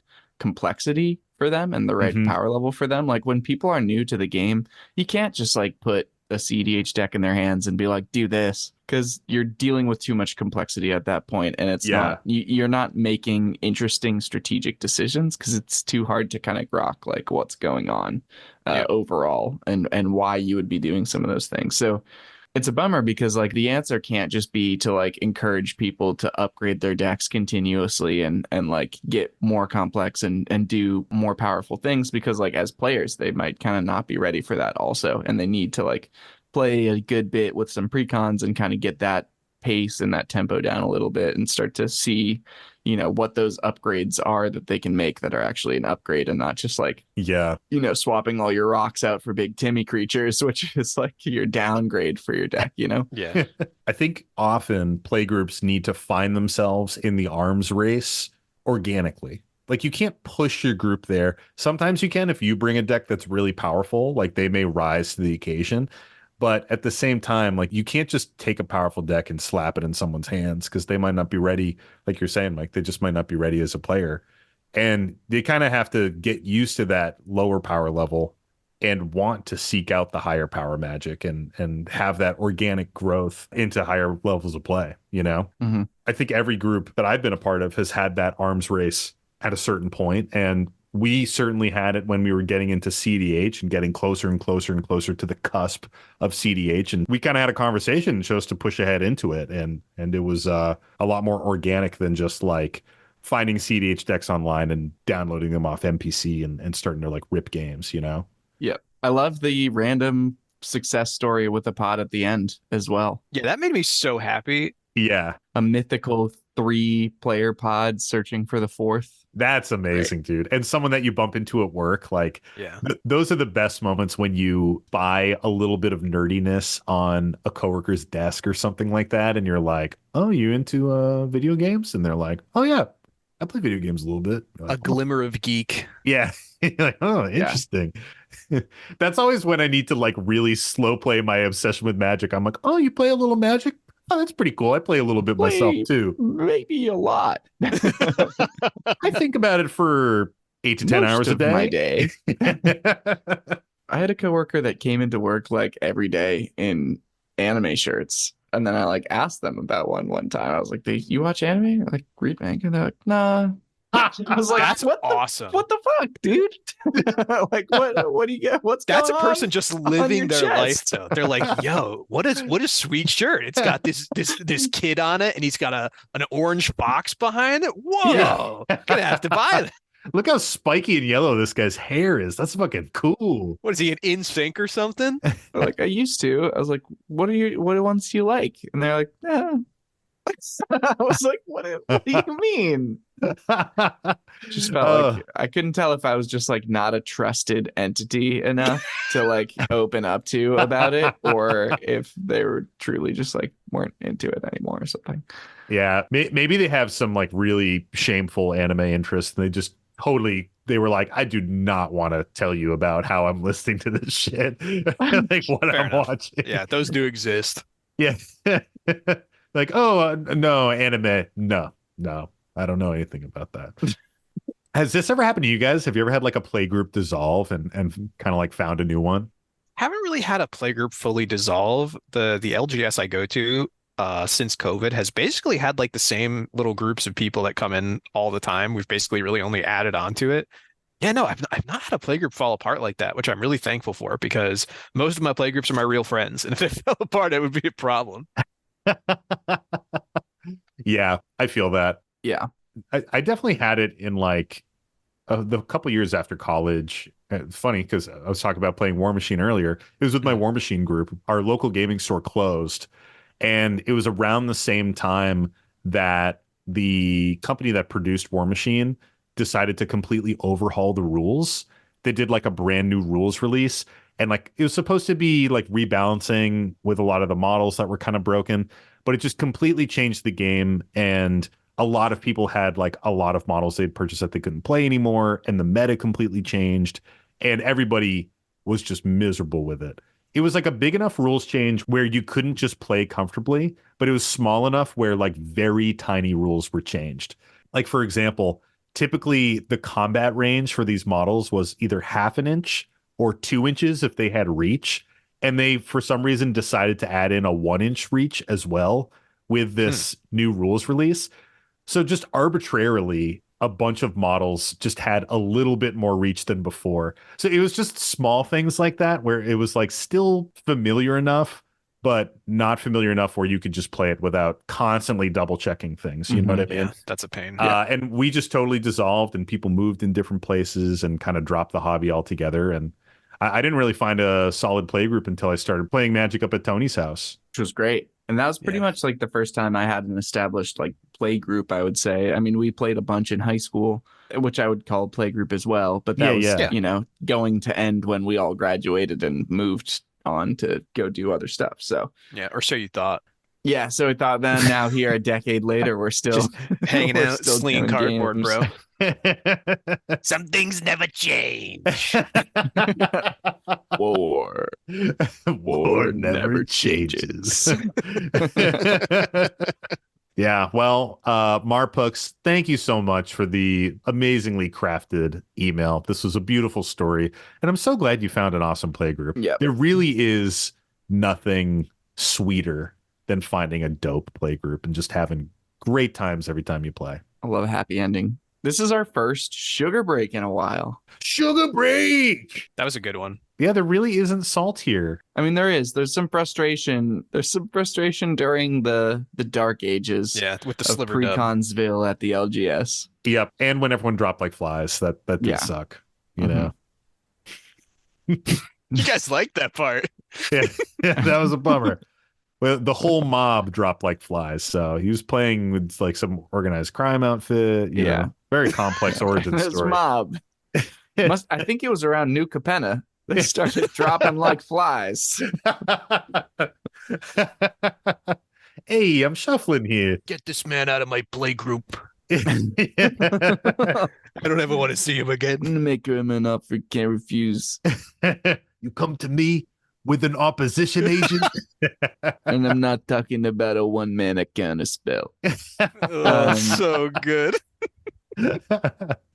complexity for them and the right Mhm. power level for them. Like when people are new to the game, you can't just like put a CDH deck in their hands and be like, do this, because you're dealing with too much complexity at that point, and it's Yeah. not you're not making interesting strategic decisions because it's too hard to kind of grok like what's going on Yeah. overall and why you would be doing some of those things. So it's a bummer because like the answer can't just be to like encourage people to upgrade their decks continuously and like get more complex and do more powerful things, because like as players they might kind of not be ready for that also, and they need to like play a good bit with some precons and kind of get that pace and that tempo down a little bit and start to see, you know, what those upgrades are that they can make that are actually an upgrade and not just like, Yeah. you know, swapping all your rocks out for big Timmy creatures, which is like your downgrade for your deck, you know? Yeah. I think often playgroups need to find themselves in the arms race organically. Like, you can't push your group there. Sometimes you can if you bring a deck that's really powerful, like they may rise to the occasion. But at the same time, like, you can't just take a powerful deck and slap it in someone's hands because they might not be ready. Like you're saying, Mike, they just might not be ready as a player. And they kind of have to get used to that lower power level and want to seek out the higher power magic and have that organic growth into higher levels of play, you know? Mm-hmm. I think every group that I've been a part of has had that arms race at a certain point, and we certainly had it when we were getting into CDH and getting closer and closer and closer to the cusp of CDH, and we kind of had a conversation and chose to push ahead into it, and it was a lot more organic than just like finding CDH decks online and downloading them off NPC and starting to like rip games, you know? Yep. I love the random success story with the pod at the end as well. Yeah, that made me so happy. Yeah, A mythical 3-player pod searching for the 4th. that's amazing, dude. And someone that you bump into at work, like, Yeah. those are the best moments when you buy a little bit of nerdiness on a coworker's desk or something like that, and you're like, "Oh, you into video games?" And they're like, "Oh yeah, I play video games a little bit." You're A like, "Oh." glimmer of geek. Yeah, you're like, "Oh, interesting." That's always when I need to like really slow play my obsession with Magic. I'm like, "Oh, you play a little Magic? Oh, that's pretty cool. I play a little bit myself Play too." maybe a lot. I think about it for 8 to 10 Most hours a of my day. day. I had a coworker that came into work like every day in anime shirts. And then I like asked them about one time. I was like, you watch anime? Like read manga? And they're like, nah. I was like, That's what awesome. the fuck, dude? Like what do you get? What's That's a going person on just your living their life chest? though. They're like, yo, what a sweet shirt. It's got this kid on it and he's got an orange fox behind it. Whoa. Gonna have to buy that. Look how spiky and yellow this guy's hair is. That's fucking cool. What is he, an in sync or something? They're like, I used to. I was like, what ones do you like? And they're like, eh. I was like, what do you mean? Just felt like I couldn't tell if I was just like not a trusted entity enough to like open up to about it, or if they were truly just like weren't into it anymore or something. Yeah, maybe they have some like really shameful anime interest and they just totally they were like, I do not want to tell you about how I'm listening to this shit, like what Fair I'm enough. watching. Yeah, those do exist. Yeah. Like, oh, no, anime. No, no, I don't know anything about that. Has this ever happened to you guys? Have you ever had like a play group dissolve and kind of like found a new one? Haven't really had a playgroup fully dissolve. The LGS I go to since COVID has basically had like the same little groups of people that come in all the time. We've basically really only added on to it. Yeah, no, I've not had a playgroup fall apart like that, which I'm really thankful for because most of my playgroups are my real friends, and if it fell apart, it would be a problem. Yeah, I feel that. Yeah. I definitely had it in like the couple years after college. It's funny because I was talking about playing War Machine earlier. It was with my War Machine group. Our local gaming store closed, and it was around the same time that the company that produced War Machine decided to completely overhaul the rules. They did like a brand new rules release, and like it was supposed to be like rebalancing with a lot of the models that were kind of broken, but it just completely changed the game. And a lot of people had like a lot of models they'd purchased that they couldn't play anymore, and the meta completely changed, and everybody was just miserable with it. It was like a big enough rules change where you couldn't just play comfortably, but it was small enough where like very tiny rules were changed. Like, for example, typically the combat range for these models was either half an inch or 2 inches if they had reach. And they, for some reason, decided to add in a 1 inch reach as well with this new rules release. So just arbitrarily, a bunch of models just had a little bit more reach than before. So it was just small things like that where it was like still familiar enough, but not familiar enough where you could just play it without constantly double checking things. You know what I mean? Yeah, that's a pain. And we just totally dissolved and people moved in different places and kind of dropped the hobby altogether. And I didn't really find a solid play group until I started playing Magic up at Tony's house. Which was great. And that was pretty much like the first time I had an established like play group, I would say. I mean, we played a bunch in high school, which I would call a play group as well. But that was, you know, going to end when we all graduated and moved on to go do other stuff. So, yeah, or so you thought. Yeah, so we thought then now here a decade later, we're still Just hanging we're out, still slinging doing cardboard, games. bro. Some things never change. War. War never changes. Yeah, well, Marpux, thank you so much for the amazingly crafted email. This was a beautiful story, and I'm so glad you found an awesome play group. Yep. There really is nothing sweeter than finding a dope play group and just having great times every time you play. I love a happy ending. This is our first sugar break in a while. Sugar break! That was a good one. Yeah, there really isn't salt here. I mean, there's some frustration. There's some frustration during the dark ages Yeah, with the of sliver dub. pre-Consville at the LGS. Yep, and when everyone dropped like flies, that did Yeah. suck, you know? You guys like that part. Yeah, that was a bummer. Well, the whole mob dropped like flies, so he was playing with like some organized crime outfit. You know, very complex origin This story. mob. I think it was around New Capenna. They started dropping like flies. Hey, I'm shuffling here. Get this man out of my play group. Yeah. I don't ever want to see him again. I'm gonna make him an offer can't refuse. You come to me with an opposition agent. And I'm not talking about a one-man counter spell. Oh, so good.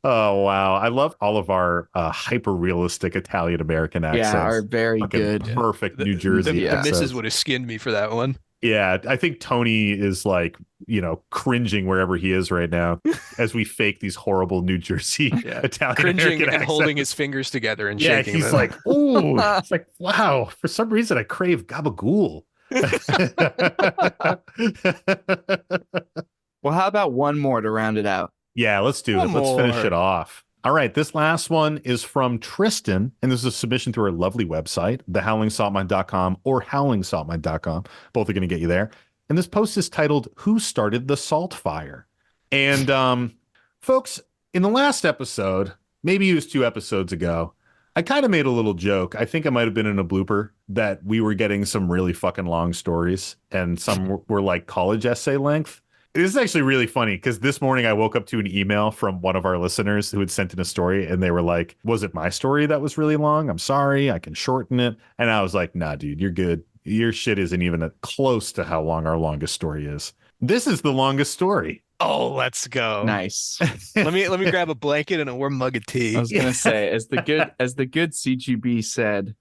Oh wow, I love all of our hyper realistic Italian American accents. Yeah, are very Fucking good. perfect New The Jersey accents. missus would have skinned me for that one. Yeah, I think Tony is like, you know, cringing wherever he is right now as we fake these horrible New Jersey Italian Cringing American and accents. holding his fingers together and Yeah, shaking he's them. like, ooh, it's like, wow, for some reason I crave gabagool. Well, how about one more to round it out? Yeah, let's do it. One Let's finish more. it off. All right, this last one is from Tristan, and this is a submission through our lovely website, thehowlingsaltmine.com or howlingsaltmine.com. Both are going to get you there. And this post is titled, Who Started the Salt Fire? And folks, in the last episode, maybe it was 2 episodes ago, I kind of made a little joke. I think I might have been in a blooper that we were getting some really fucking long stories, and some were like college essay length. This is actually really funny because this morning I woke up to an email from one of our listeners who had sent in a story and they were like, was it my story that was really long? I'm sorry, I can shorten it. And I was like, nah, dude, you're good. Your shit isn't even close to how long our longest story is. This is the longest story. Oh, let's go. Nice. Let me grab a blanket and a warm mug of tea. I was gonna say, as the good CGB said,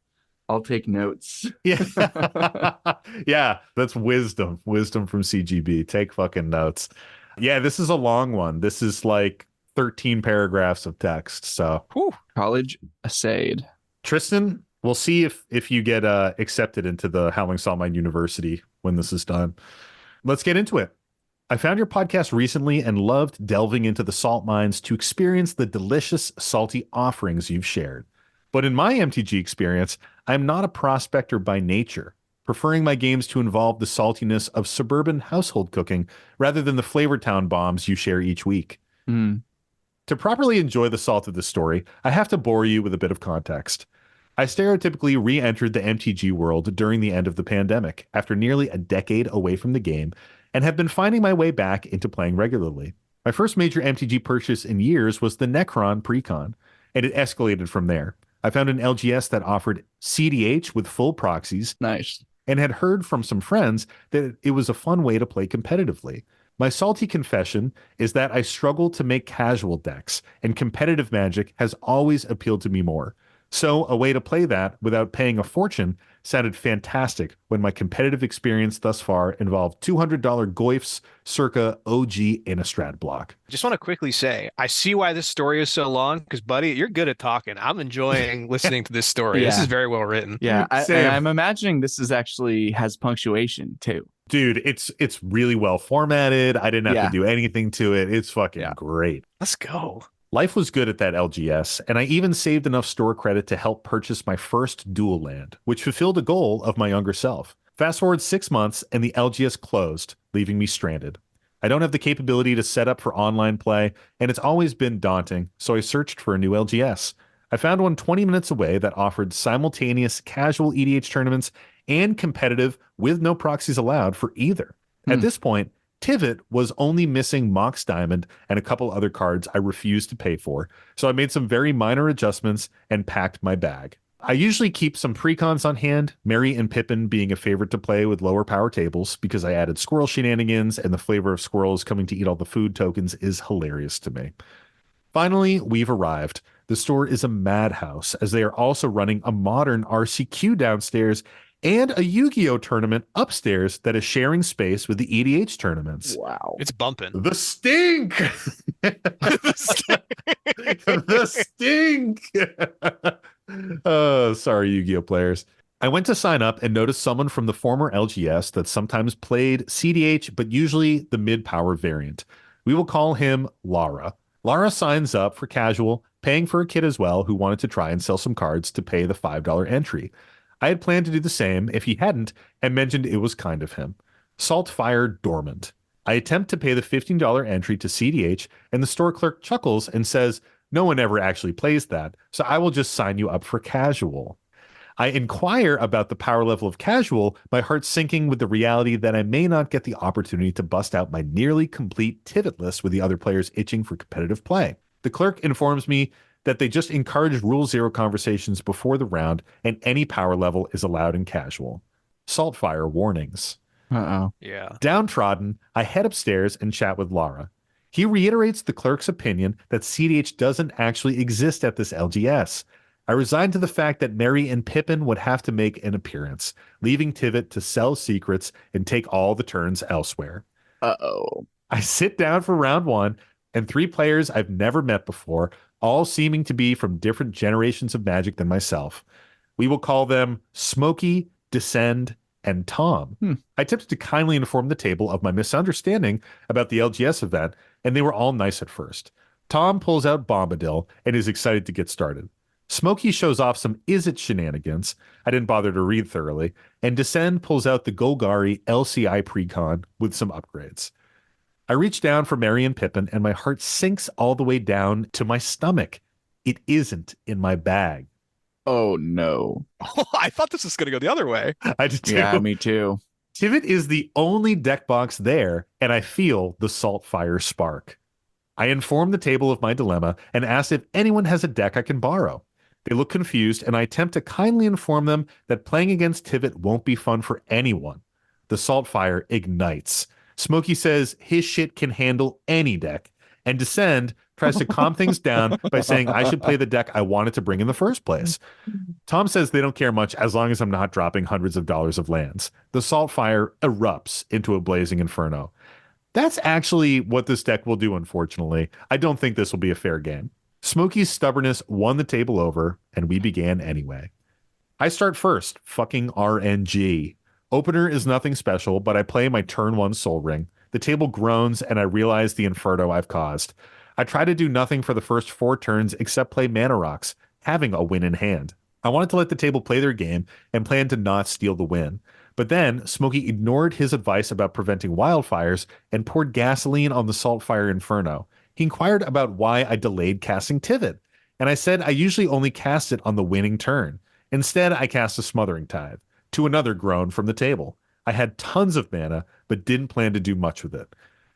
I'll take notes. Yeah. Yeah, that's wisdom. Wisdom from CGB. Take fucking notes. Yeah, this is a long one. This is like 13 paragraphs of text. So, Whew. College aside. Tristan, we'll see if you get accepted into the Howling Salt Mine University when this is done. Let's get into it. I found your podcast recently and loved delving into the salt mines to experience the delicious, salty offerings you've shared. But in my MTG experience, I'm not a prospector by nature, preferring my games to involve the saltiness of suburban household cooking rather than the Flavortown bombs you share each week. Mm. To properly enjoy the salt of this story, I have to bore you with a bit of context. I stereotypically re-entered the MTG world during the end of the pandemic, after nearly a decade away from the game, and have been finding my way back into playing regularly. My first major MTG purchase in years was the Necron Precon, and it escalated from there. I found an LGS that offered CDH with full proxies Nice. and had heard from some friends that it was a fun way to play competitively. My salty confession is that I struggle to make casual decks, and competitive Magic has always appealed to me more. So a way to play that without paying a fortune sounded fantastic when my competitive experience thus far involved $200 goifs circa OG Innistrad block. Just want to quickly say, I see why this story is so long because, buddy, you're good at talking. I'm enjoying listening to this story. This Yeah. is very well written. Yeah, Same. and I'm imagining this is actually has punctuation too. Dude, it's really well formatted. I didn't have Yeah. to do anything to it. It's fucking Yeah. great. Let's go. Life was good at that LGS, and I even saved enough store credit to help purchase my first dual land, which fulfilled a goal of my younger self. Fast forward 6 months, and the LGS closed, leaving me stranded. I don't have the capability to set up for online play, and it's always been daunting, so I searched for a new LGS. I found one 20 minutes away that offered simultaneous casual EDH tournaments and competitive with no proxies allowed for either. At this point, Tivit was only missing Mox Diamond and a couple other cards I refused to pay for, so I made some very minor adjustments and packed my bag. I usually keep some precons on hand, Merry and Pippin being a favorite to play with lower power tables because I added squirrel shenanigans, and the flavor of squirrels coming to eat all the food tokens is hilarious to me. Finally, we've arrived. The store is a madhouse, as they are also running a modern RCQ downstairs and a YuGiOh tournament upstairs that is sharing space with the EDH tournaments. Wow. It's bumping. The stink! The stink! Oh, sorry, Yu-Gi-Oh players. I went to sign up and noticed someone from the former LGS that sometimes played CDH, but usually the mid-power variant. We will call him Lara. Lara signs up for casual, paying for a kid as well who wanted to try and sell some cards to pay the $5 entry. I had planned to do the same if he hadn't and mentioned it was kind of him. Salt fire dormant. I attempt to pay the $15 entry to CDH, and the store clerk chuckles and says, "No one ever actually plays that, so I will just sign you up for casual." I inquire about the power level of casual, my heart sinking with the reality that I may not get the opportunity to bust out my nearly complete Tivit list with the other players itching for competitive play. The clerk informs me that they just encourage Rule Zero conversations before the round, and any power level is allowed in casual. Saltfire warnings. Uh-oh. Yeah. Downtrodden, I head upstairs and chat with Lara. He reiterates the clerk's opinion that CDH doesn't actually exist at this LGS. I resigned to the fact that Merry and Pippin would have to make an appearance, leaving Tivit to sell secrets and take all the turns elsewhere. Uh-oh. I sit down for round one, and 3 players I've never met before, all seeming to be from different generations of Magic than myself. We will call them Smokey, Descend, and Tom. I attempted to kindly inform the table of my misunderstanding about the LGS event, and they were all nice at first. Tom pulls out Bombadil and is excited to get started. Smokey shows off some Is-It shenanigans I didn't bother to read thoroughly, and Descend pulls out the Golgari LCI Precon with some upgrades. I reach down for Merry and Pippin, and my heart sinks all the way down to my stomach. It isn't in my bag. Oh, no. I thought this was going to go the other way. I did too. Yeah, me too. Tivit is the only deck box there, and I feel the salt fire spark. I inform the table of my dilemma and ask if anyone has a deck I can borrow. They look confused, and I attempt to kindly inform them that playing against Tivit won't be fun for anyone. The salt fire ignites. Smokey says his shit can handle any deck, and Descend tries to calm things down by saying I should play the deck I wanted to bring in the first place. Tom says they don't care much as long as I'm not dropping hundreds of dollars of lands. The salt fire erupts into a blazing inferno. That's actually what this deck will do, unfortunately. I don't think this will be a fair game. Smokey's stubbornness won the table over, and we began anyway. I start first, fucking RNG. Opener is nothing special, but I play my turn one Soul Ring. The table groans, and I realize the inferno I've caused. I try to do nothing for the first 4 turns except play Mana Rocks, having a win in hand. I wanted to let the table play their game and plan to not steal the win. But then Smokey ignored his advice about preventing wildfires and poured gasoline on the Saltfire Inferno. He inquired about why I delayed casting Tivit, and I said I usually only cast it on the winning turn. Instead, I cast a Smothering Tithe, to another groan from the table. I had tons of mana, but didn't plan to do much with it.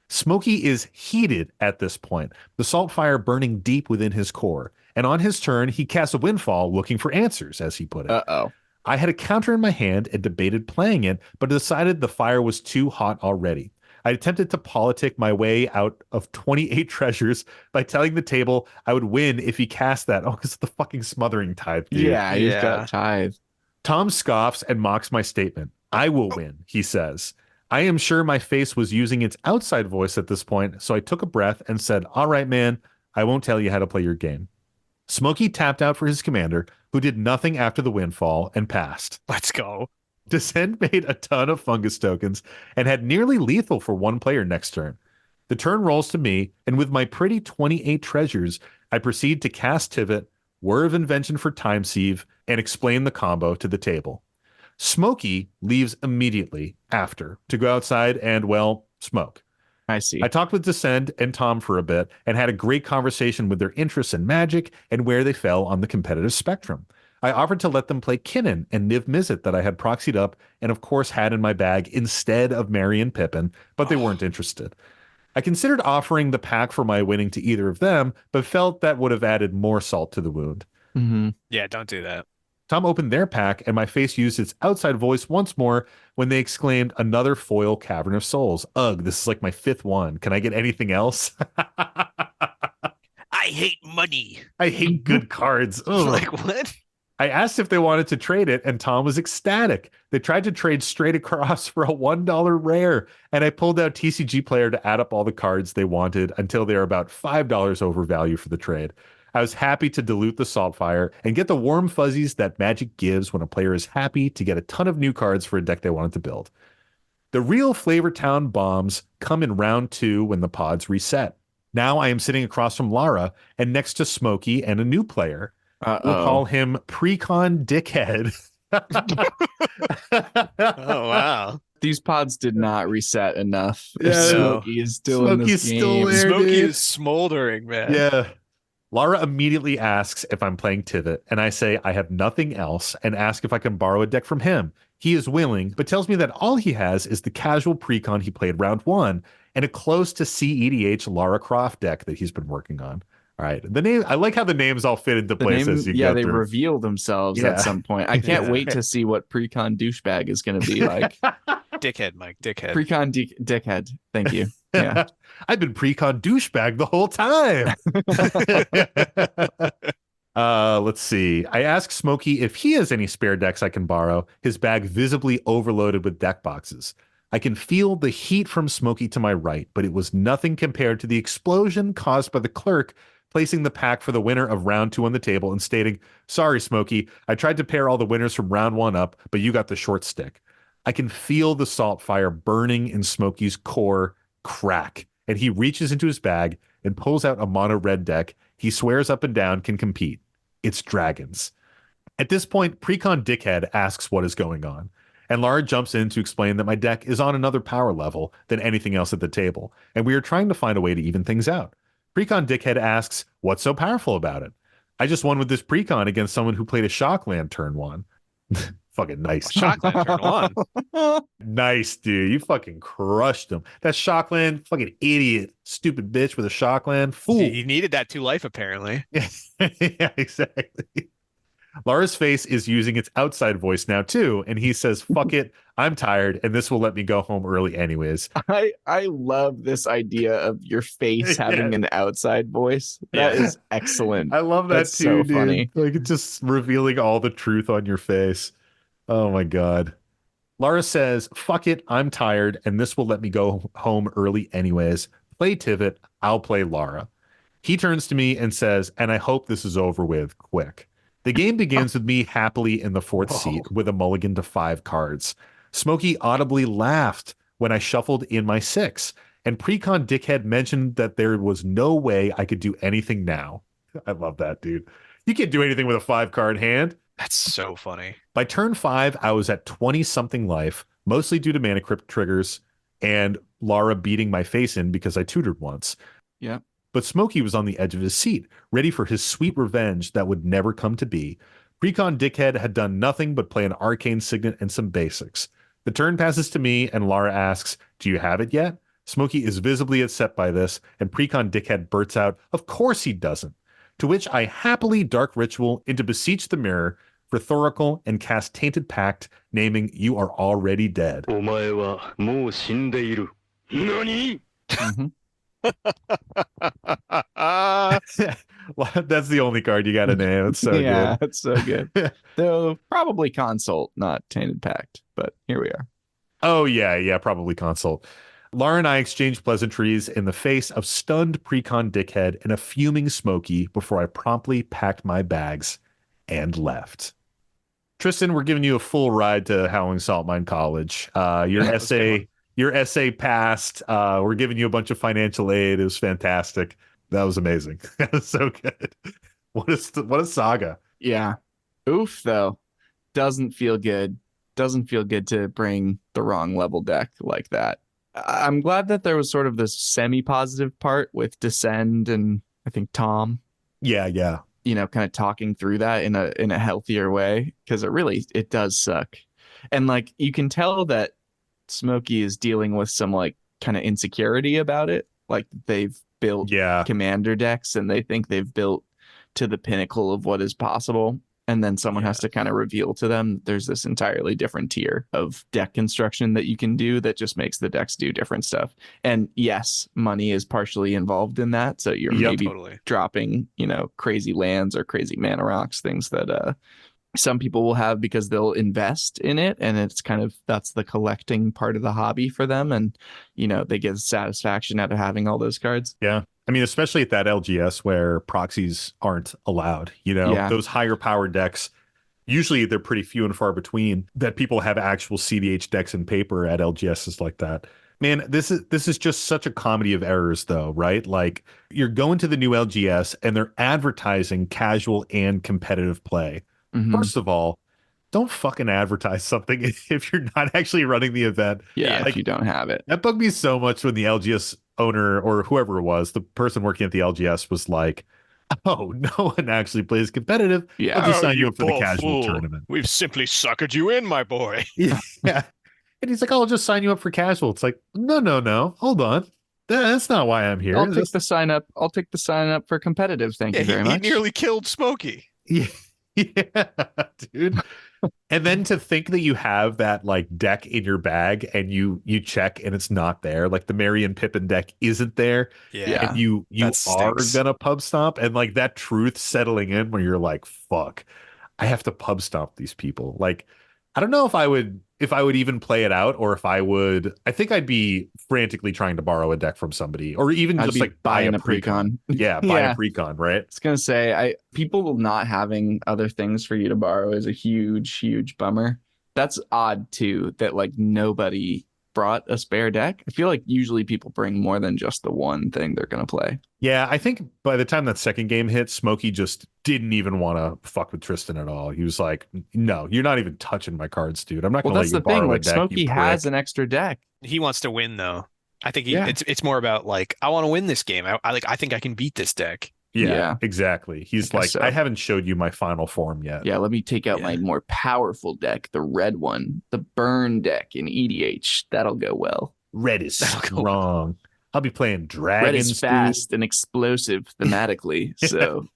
Smokey is heated at this point, the Saltfire burning deep within his core, and on his turn, he casts a Windfall looking for answers, as he put it. Uh-oh. I had a counter in my hand and debated playing it, but decided the fire was too hot already. I attempted to politic my way out of 28 treasures by telling the table I would win if he cast that. Oh, because of the fucking Smothering Tithe, dude. Yeah, he's Yeah. got tithe. Tom scoffs and mocks my statement. I will win, he says. I am sure my face was using its outside voice at this point, so I took a breath and said, all right, man, I won't tell you how to play your game. Smokey tapped out for his commander, who did nothing after the windfall and passed. Let's go. Descend made a ton of fungus tokens and had nearly lethal for one player next turn. The turn rolls to me, and with my pretty 28 treasures, I proceed to cast Tivit, Word of Invention for Time Sieve, and explain the combo to the table. Smokey leaves immediately after to go outside and, well, smoke. I see. I talked with Descend and Tom for a bit and had a great conversation with their interests in Magic and where they fell on the competitive spectrum. I offered to let them play Kinnan and Niv Mizzet that I had proxied up and of course had in my bag instead of Merry and Pippin, but they weren't interested. I considered offering the pack for my winning to either of them, but felt that would have added more salt to the wound. Mm-hmm. Yeah, don't do that. Tom opened their pack, and my face used its outside voice once more when they exclaimed, another foil Cavern of Souls. Ugh, this is like my 5th one. Can I get anything else? I hate money. I hate good cards. Ugh. Like, what? I asked if they wanted to trade it, and Tom was ecstatic. They tried to trade straight across for a $1 rare, and I pulled out TCG Player to add up all the cards they wanted until they were about $5 over value for the trade. I was happy to dilute the Saltfire and get the warm fuzzies that Magic gives when a player is happy to get a ton of new cards for a deck they wanted to build. The real Flavor Town bombs come in round 2 when the pods reset. Now I am sitting across from Lara and next to Smokey and a new player. We'll call him Precon Dickhead. Oh, wow. These pods did not reset enough. Yeah. Smokey is still in this Smokey's game. still there. Smokey dude. is smoldering, man. Yeah. Lara immediately asks if I'm playing Tivit, and I say I have nothing else and ask if I can borrow a deck from him. He is willing, but tells me that all he has is the casual precon he played round 1 and a close to CEDH Lara Croft deck that he's been working on. All right. The name, I like how the names all fit into place as you go they through. reveal themselves Yeah. at some point. I can't Yeah. wait to see what precon douchebag is going to be like. Dickhead, Mike. Dickhead. Precon dickhead. Thank you. Yeah. I've been precon douchebag the whole time. Let's see. I ask Smokey if he has any spare decks I can borrow, his bag visibly overloaded with deck boxes. I can feel the heat from Smokey to my right, but it was nothing compared to the explosion caused by the clerk placing the pack for the winner of round 2 on the table and stating, sorry, Smokey, I tried to pair all the winners from round 1 up, but you got the short stick. I can feel the salt fire burning in Smokey's core crack, and he reaches into his bag and pulls out a mono red deck he swears up and down can compete. It's dragons. At this point, Precon Dickhead asks what is going on, and Lara jumps in to explain that my deck is on another power level than anything else at the table, and we are trying to find a way to even things out. Precon Dickhead asks, what's so powerful about it? I just won with this Precon against someone who played a Shockland turn 1. Fucking nice. Shockland turn one. Nice, dude. You fucking crushed him. That Shockland, fucking idiot, stupid bitch with a Shockland. Fool. He needed that 2 life, apparently. Yeah, exactly. Lara's face is using its outside voice now too, and he says, "Fuck it, I'm tired, and this will let me go home early anyways." I love this idea of your face having Yeah. an outside voice. That Yeah. is excellent. I love that That's too, so dude. funny. Like it's just revealing all the truth on your face. Oh my God. Lara says, "Fuck it, I'm tired, and this will let me go home early anyways. Play Tivit, I'll play Lara." He turns to me and says, "And I hope this is over with quick." The game begins with me happily in the fourth seat with a mulligan to 5 cards. Smokey audibly laughed when I shuffled in my 6, and Precon Dickhead mentioned that there was no way I could do anything now. I love that, dude. You can't do anything with a 5-card hand. That's so funny. By turn 5, I was at 20-something life, mostly due to mana crypt triggers and Lara beating my face in because I tutored once. Yeah. But Smokey was on the edge of his seat, ready for his sweet revenge that would never come to be. Precon Dickhead had done nothing but play an arcane signet and some basics. The turn passes to me, and Lara asks, "Do you have it yet?" Smokey is visibly upset by this, and Precon Dickhead blurts out, "Of course he doesn't." To which I happily dark ritual into Beseech the Mirror for Thoracle and cast Tainted Pact, naming "You are already dead." お前はもう死んでいる。何 Mhm. Well, that's the only card you got to name. It's so Yeah, good. it's so good. Though probably Consult, not Tainted Pact, but here we are. Oh, yeah, probably Consult. Lara and I exchanged pleasantries in the face of stunned Precon Dickhead and a fuming Smokey before I promptly packed my bags and left. Tristan, we're giving you a full ride to Howling Salt Mine College. Your essay passed. We're giving you a bunch of financial aid. It was fantastic. That was amazing. That was so good. What a saga. Yeah. Oof, though. Doesn't feel good. Doesn't feel good to bring the wrong level deck like that. I'm glad that there was sort of this semi-positive part with Descend and I think Tom, Yeah. you know, kind of talking through that in a healthier way, because it does suck. And like you can tell that Smokey is dealing with some like kind of insecurity about it. Like they've built Yeah. commander decks and they think they've built to the pinnacle of what is possible. And then someone has to kind of reveal to them there's this entirely different tier of deck construction that you can do that just makes the decks do different stuff. And yes, money is partially involved in that. So you're Yep, maybe totally. dropping, you know, crazy lands or crazy mana rocks, things that some people will have because they'll invest in it. And it's kind of, that's the collecting part of the hobby for them. And, you know, they get satisfaction out of having all those cards. Yeah. I mean, especially at that LGS where proxies aren't allowed, you know, Yeah. those higher power decks, usually they're pretty few and far between that people have actual CDH decks in paper at LGSs like that. Man, this is just such a comedy of errors though, right? Like you're going to the new LGS and they're advertising casual and competitive play. Mhm. First of all, don't fucking advertise something if you're not actually running the event. Yeah, Like, if you don't have it. that bugged me so much when the LGS owner or whoever it was, the person working at the LGS was like, "Oh, no one actually plays competitive. Yeah. I'll just Oh, sign you you up for the poor casual fool. tournament." We've simply suckered you in, my boy. Yeah. And he's like, "I'll just sign you up for casual." It's like, no. Hold on. That's not why I'm here. I'll take the sign up. I'll take the sign up for competitive. Thank Yeah, you very he much. nearly killed Smokey. Yeah, dude. And then to think that you have that like deck in your bag and you check and it's not there, like the Marion Pippin deck isn't there, Yeah. and you that are stinks. gonna pub stomp, and like that truth settling in where you're like, fuck, I have to pub stomp these people. Like, I don't know if I would even play it out, or if I think I'd be frantically trying to borrow a deck from somebody, or even I'd just be like buy a buying a precon. precon. Yeah, buy Yeah. a precon, right? I was gonna say, people not having other things for you to borrow is a huge bummer. That's odd too, that like nobody brought a spare deck. I feel like usually people bring more than just the one thing they're gonna play. Yeah, I think by the time that second game hit, Smokey just didn't even want to fuck with Tristan at all. He was like, "No, you're not even touching my cards, dude. I'm not Well, gonna that's let you the thing. borrow a Like deck, Smokey you has prick." an extra deck. He wants to win though. I think Yeah. it's more about like I want to win this game. I think I can beat this deck. Yeah. exactly. He's I guess like, I so. haven't showed you my final form yet. Yeah, let me take out Yeah. my more powerful deck, the red one, the burn deck in EDH. That'll go well. Red is That'll go strong. I'll be playing Red is dragons, dude. fast and explosive thematically, so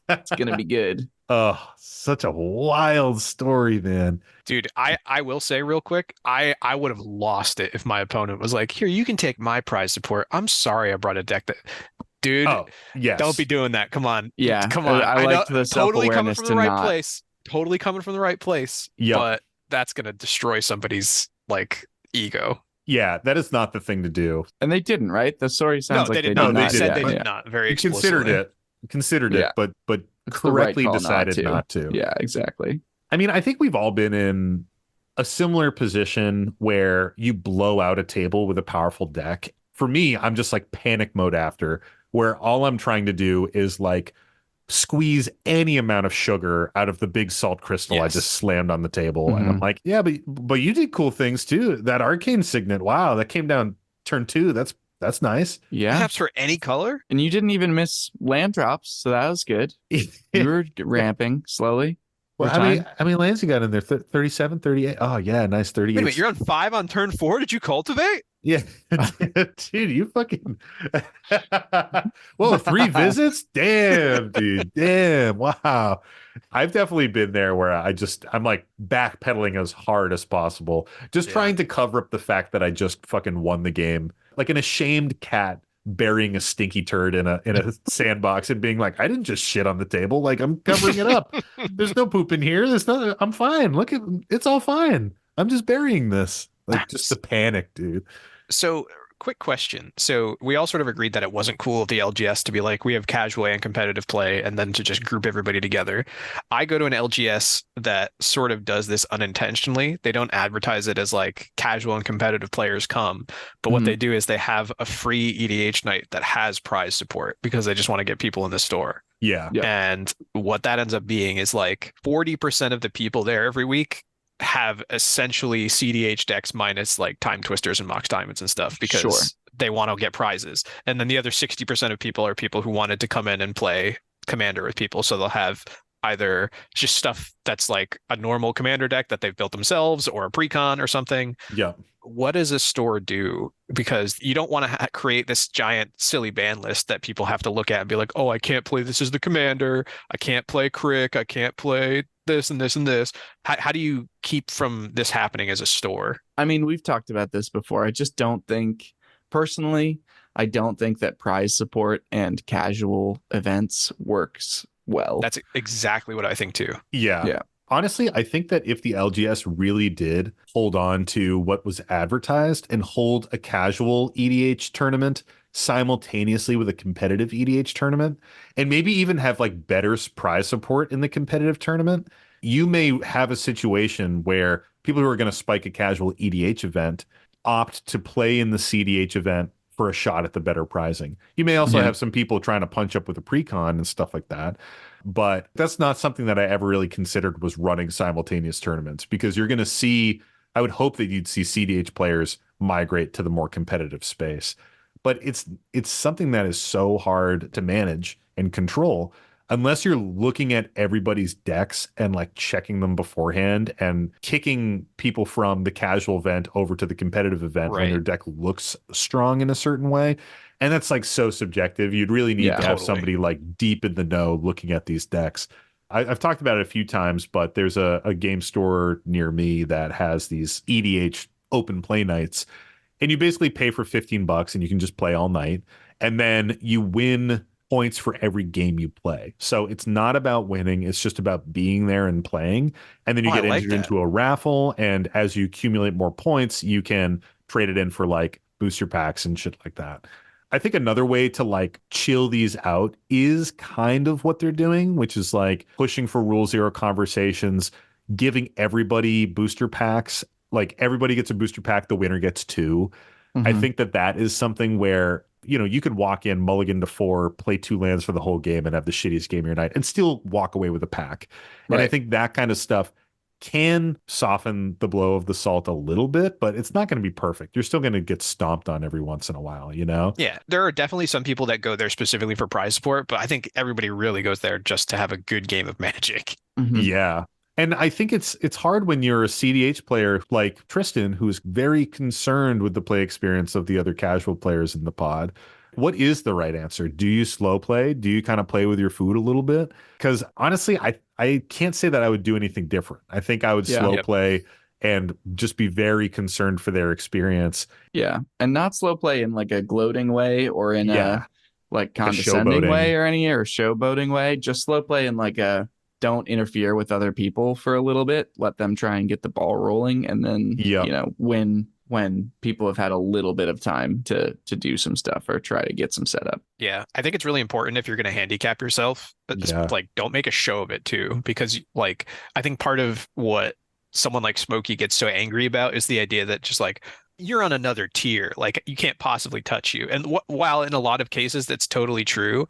it's gonna be good. Oh, such a wild story, man. Dude, I will say real quick, I would have lost it if my opponent was like, here, you can take my prize support. I'm sorry I brought a deck that, dude, Oh, don't be yes. doing that. Come on. Yeah, Come on. I I know, liked the totally coming self-awareness from to the right not. place. Totally coming from the right place. Yep. But that's gonna destroy somebody's like ego. Yeah, that is not the thing to do. And they didn't, right? The story No, sounds like they did they not. did No, they They not. said didn't, they Yeah, but did yeah. not very he considered explicitly. it. Considered Yeah. it, but It's the right correctly call decided not to. Yeah, exactly. I mean, I think we've all been in a similar position where you blow out a table with a powerful deck. For me, I'm just like panic mode after, where all I'm trying to do is like squeeze any amount of sugar out of the big salt crystal I just Yes. slammed on the table. And I'm Mhm. like, yeah, but you did cool things too. That arcane signet, wow, that came down turn 2. That's nice. Yeah. Perhaps for any color? And you didn't even miss land drops, so that was good. You were ramping slowly. Well, Over time. how many lands you got in there? 37, 38. Oh, yeah, nice Wait a 38. minute, you're on 5 on turn 4. Did you cultivate? Yeah, dude, you fucking. Whoa, 3 visits? Damn, dude. Damn. Wow. I've definitely been there where I'm like backpedaling as hard as possible, just Yeah. trying to cover up the fact that I just fucking won the game. Like an ashamed cat burying a stinky turd in a sandbox and being like, I didn't just shit on the table. Like I'm covering it up. There's no poop in here. I'm fine. Look at it's all fine. I'm just burying this. Like just the panic, dude. So, quick question. So, we all sort of agreed that it wasn't cool of the LGS to be like, we have casual and competitive play, and then to just group everybody together. I go to an LGS that sort of does this unintentionally. They don't advertise it as like casual and competitive players come, but what Mhm. they do is they have a free EDH night that has prize support because they just want to get people in the store. Yeah. Yep. And what that ends up being is like 40% of the people there every week have essentially CDH decks minus like time twisters and mox diamonds and stuff because Sure. they want to get prizes. And then the other 60% of people are people who wanted to come in and play commander with people. So they'll have either just stuff that's like a normal commander deck that they've built themselves or a precon or something. Yeah. What does a store do? Because you don't want to create this giant silly ban list that people have to look at and be like, oh, I can't play this as the commander. I can't play Crick. I can't play this and this and this. How do you keep from this happening as a store? I mean, we've talked about this before. I just don't think, personally, I don't think that prize support and casual events works well. That's exactly what I think too. Yeah. Yeah. Honestly, I think that if the LGS really did hold on to what was advertised and hold a casual EDH tournament simultaneously with a competitive EDH tournament, and maybe even have like better prize support in the competitive tournament, you may have a situation where people who are going to spike a casual EDH event opt to play in the CDH event for a shot at the better prizing. You may also Yeah. have some people trying to punch up with a precon and stuff like that. But that's not something that I ever really considered was running simultaneous tournaments because you're going to see, I would hope that you'd see CDH players migrate to the more competitive space. But it's something that is so hard to manage and control unless you're looking at everybody's decks and like checking them beforehand and kicking people from the casual event over to the competitive event when Right. their deck looks strong in a certain way. And that's like so subjective. You'd really need Yeah, to have totally. somebody like deep in the know looking at these decks. I've talked about it a few times, but there's a game store near me that has these EDH open play nights. And you basically pay for $15 and you can just play all night. And then you win points for every game you play. So it's not about winning, it's just about being there and playing. And then you Oh, I get like entered that. into a raffle. And as you accumulate more points, you can trade it in for like booster packs and shit like that. I think another way to like chill these out is kind of what they're doing, which is like pushing for rule zero conversations, giving everybody booster packs. Like everybody gets a booster pack, the winner gets 2. I Mhm. think that is something where, you know, you could walk in, mulligan to 4, play 2 lands for the whole game and have the shittiest game of your night and still walk away with a pack. And I Right. think that kind of stuff can soften the blow of the salt a little bit, but it's not going to be perfect. You're still going to get stomped on every once in a while, you know? Yeah, there are definitely some people that go there specifically for prize support, but I think everybody really goes there just to have a good game of Magic. Mhm. Yeah. And I think it's hard when you're a CDH player like Tristan, who's very concerned with the play experience of the other casual players in the pod. What is the right answer? Do you slow play? Do you kind of play with your food a little bit? Because honestly, I can't say that I would do anything different. I think I would Yeah. slow Yep. play and just be very concerned for their experience. Yeah, and not slow play in like a gloating way or in Yeah. a like A condescending showboating. way or showboating way. Just slow play in like a don't interfere with other people for a little bit. Let them try and get the ball rolling, and then Yep. when people have had a little bit of time to do some stuff or try to get some setup. Yeah, I think it's really important if you're going to handicap yourself, but Yeah. like don't make a show of it too, because like I think part of what someone like Smokey gets so angry about is the idea that just like you're on another tier, like you can't possibly touch you. And while in a lot of cases that's totally true,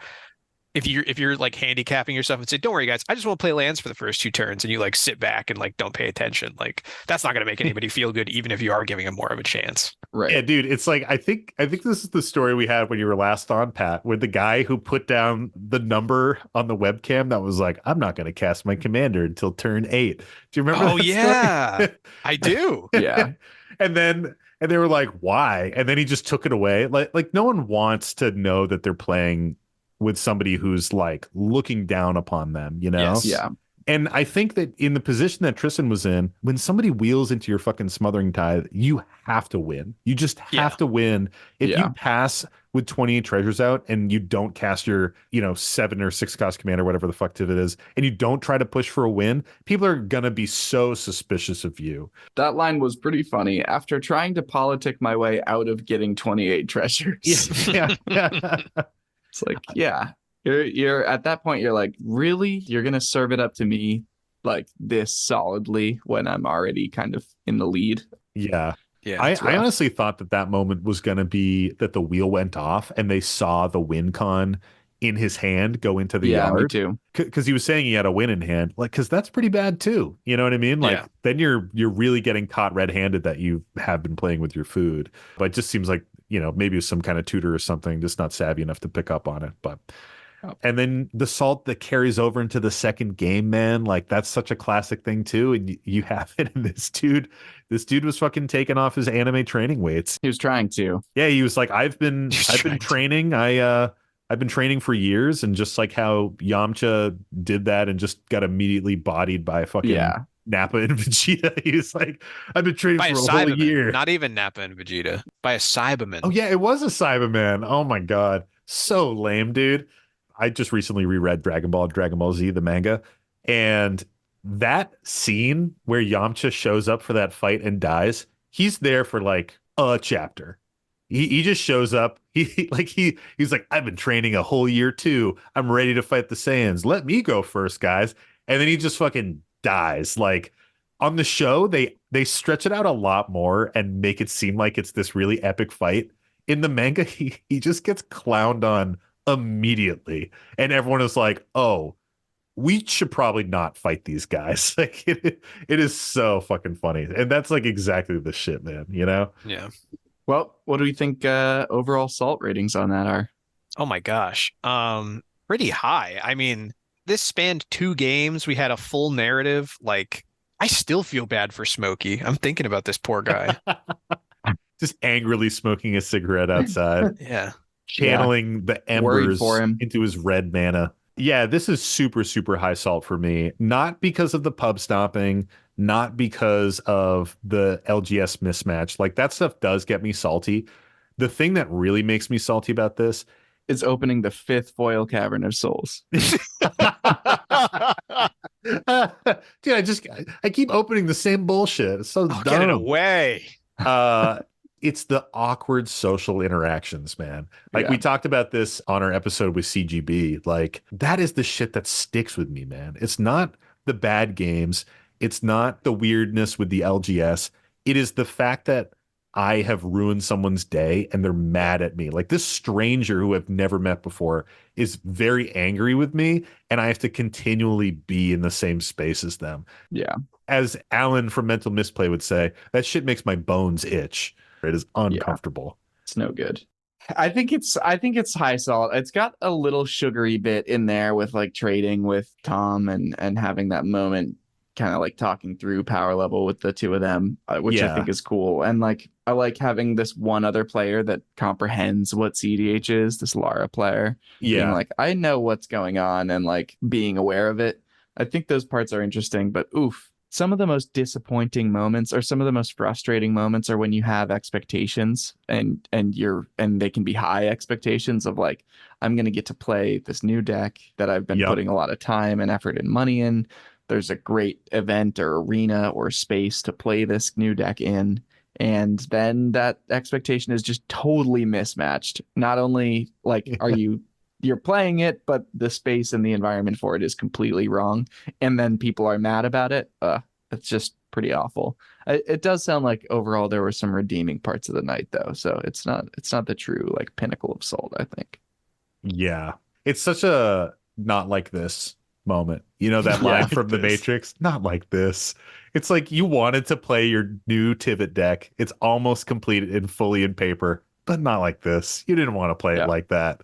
if you're like handicapping yourself and say, "Don't worry, guys, I just want to play lands for the first 2 turns," and you like sit back and like don't pay attention, like that's not going to make anybody feel good, even if you are giving them more of a chance. Right. Yeah, dude, it's like I think this is the story we had when you were last on, Pat, with the guy who put down the number on the webcam that was like, "I'm not going to cast my commander until turn 8." Do you remember Oh that yeah, story? I do. Yeah. And they were like, "Why?" And then he just took it away. Like no one wants to know that they're playing with somebody who's like looking down upon them, you know? Yes. Yeah. And I think that in the position that Tristan was in, when somebody wheels into your fucking smothering tithe, you have to win. You just have Yeah. to win. If Yeah. you pass with 28 treasures out and you don't cast your, 7 or 6 cost commander, whatever the fuck it is, and you don't try to push for a win, people are gonna be so suspicious of you. That line was pretty funny. After trying to politic my way out of getting 28 treasures. Yeah. Yeah. It's like, yeah. You're at that point, you're like, really? You're gonna serve it up to me like this solidly when I'm already kind of in the lead? Yeah. Yeah, I it's rough. honestly thought that moment was going to be that the wheel went off and they saw the win con in his hand go into the Yeah, me yard. too. Because he was saying he had a win in hand, like, because that's pretty bad too. You know what I mean? Like, Yeah. then you're really getting caught red-handed that you have been playing with your food. But it just seems like, maybe it was some kind of tutor or something, just not savvy enough to pick up on it. But and then the salt that carries over into the second game, man, like that's such a classic thing too. And you have it. And this dude was fucking taking off his anime training weights. He was trying to. Yeah, he was like, I've been trying to. training. I've been training for years, and just like how Yamcha did that and just got immediately bodied by fucking Yeah. Nappa and Vegeta. He was like, I've been training By a for a whole Cyberman, year. not even Nappa and Vegeta. By a Cyberman. Oh yeah, it was a Cyberman. Oh my god, so lame, dude. I just recently reread Dragon Ball Z, the manga, and that scene where Yamcha shows up for that fight and dies, he's there for like a chapter. He just shows up. He's like, I've been training a whole year too. I'm ready to fight the Saiyans. Let me go first, guys. And then he just fucking dies. Like on the show, they stretch it out a lot more and make it seem like it's this really epic fight. In the manga, he just gets clowned on immediately, and everyone is like, "Oh, we should probably not fight these guys." Like it is so fucking funny, and that's like exactly the shit, man. Yeah. Well, what do we think overall salt ratings on that are? Oh my gosh. Pretty high. I mean, this spanned 2 games. We had a full narrative. Like, I still feel bad for Smokey. I'm thinking about this poor guy. Just angrily smoking a cigarette outside. Yeah. Channeling the Worried embers for him. into his red mana. Yeah, this is super, super high salt for me. Not because of the pub stomping, not because of the LGS mismatch. Like that stuff does get me salty. The thing that really makes me salty about this Is opening the 5th foil Cavern of Souls. dude, I keep opening the same bullshit. It's so Oh, dumb. get it away. It's the awkward social interactions, man. Like Yeah. we talked about this on our episode with CGB. Like that is the shit that sticks with me, man. It's not the bad games. It's not the weirdness with the LGS. It is the fact that I have ruined someone's day and they're mad at me. Like this stranger who I've never met before is very angry with me, and I have to continually be in the same space as them. Yeah. As Alan from Mental Misplay would say, that shit makes my bones itch. It is uncomfortable. It's no good. I think it's high salt. It's got a little sugary bit in there with like trading with Tom and having that moment kind of like talking through power level with the two of them, which I think is cool. And like I like having this one other player that comprehends what CDH is, this Lara player. Being like, I know what's going on and like being aware of it. I think those parts are interesting, but oof. Some of the most disappointing moments or some of the most frustrating moments are when you have expectations and they can be high expectations of like, I'm going to get to play this new deck that I've been putting a lot of time and effort and money in. There's a great event or arena or space to play this new deck in. And then that expectation is just totally mismatched. Not only like, you're playing it, but the space and the environment for it is completely wrong. And then people are mad about it. It's just pretty awful. It does sound like overall there were some redeeming parts of the night though. So it's not the true like pinnacle of Salt, I think. Yeah. It's such a not like this moment. You know that line from The Matrix? Not like this. It's like you wanted to play your new Tivit deck. It's almost completed and fully in paper, but not like this. You didn't want to play it like that.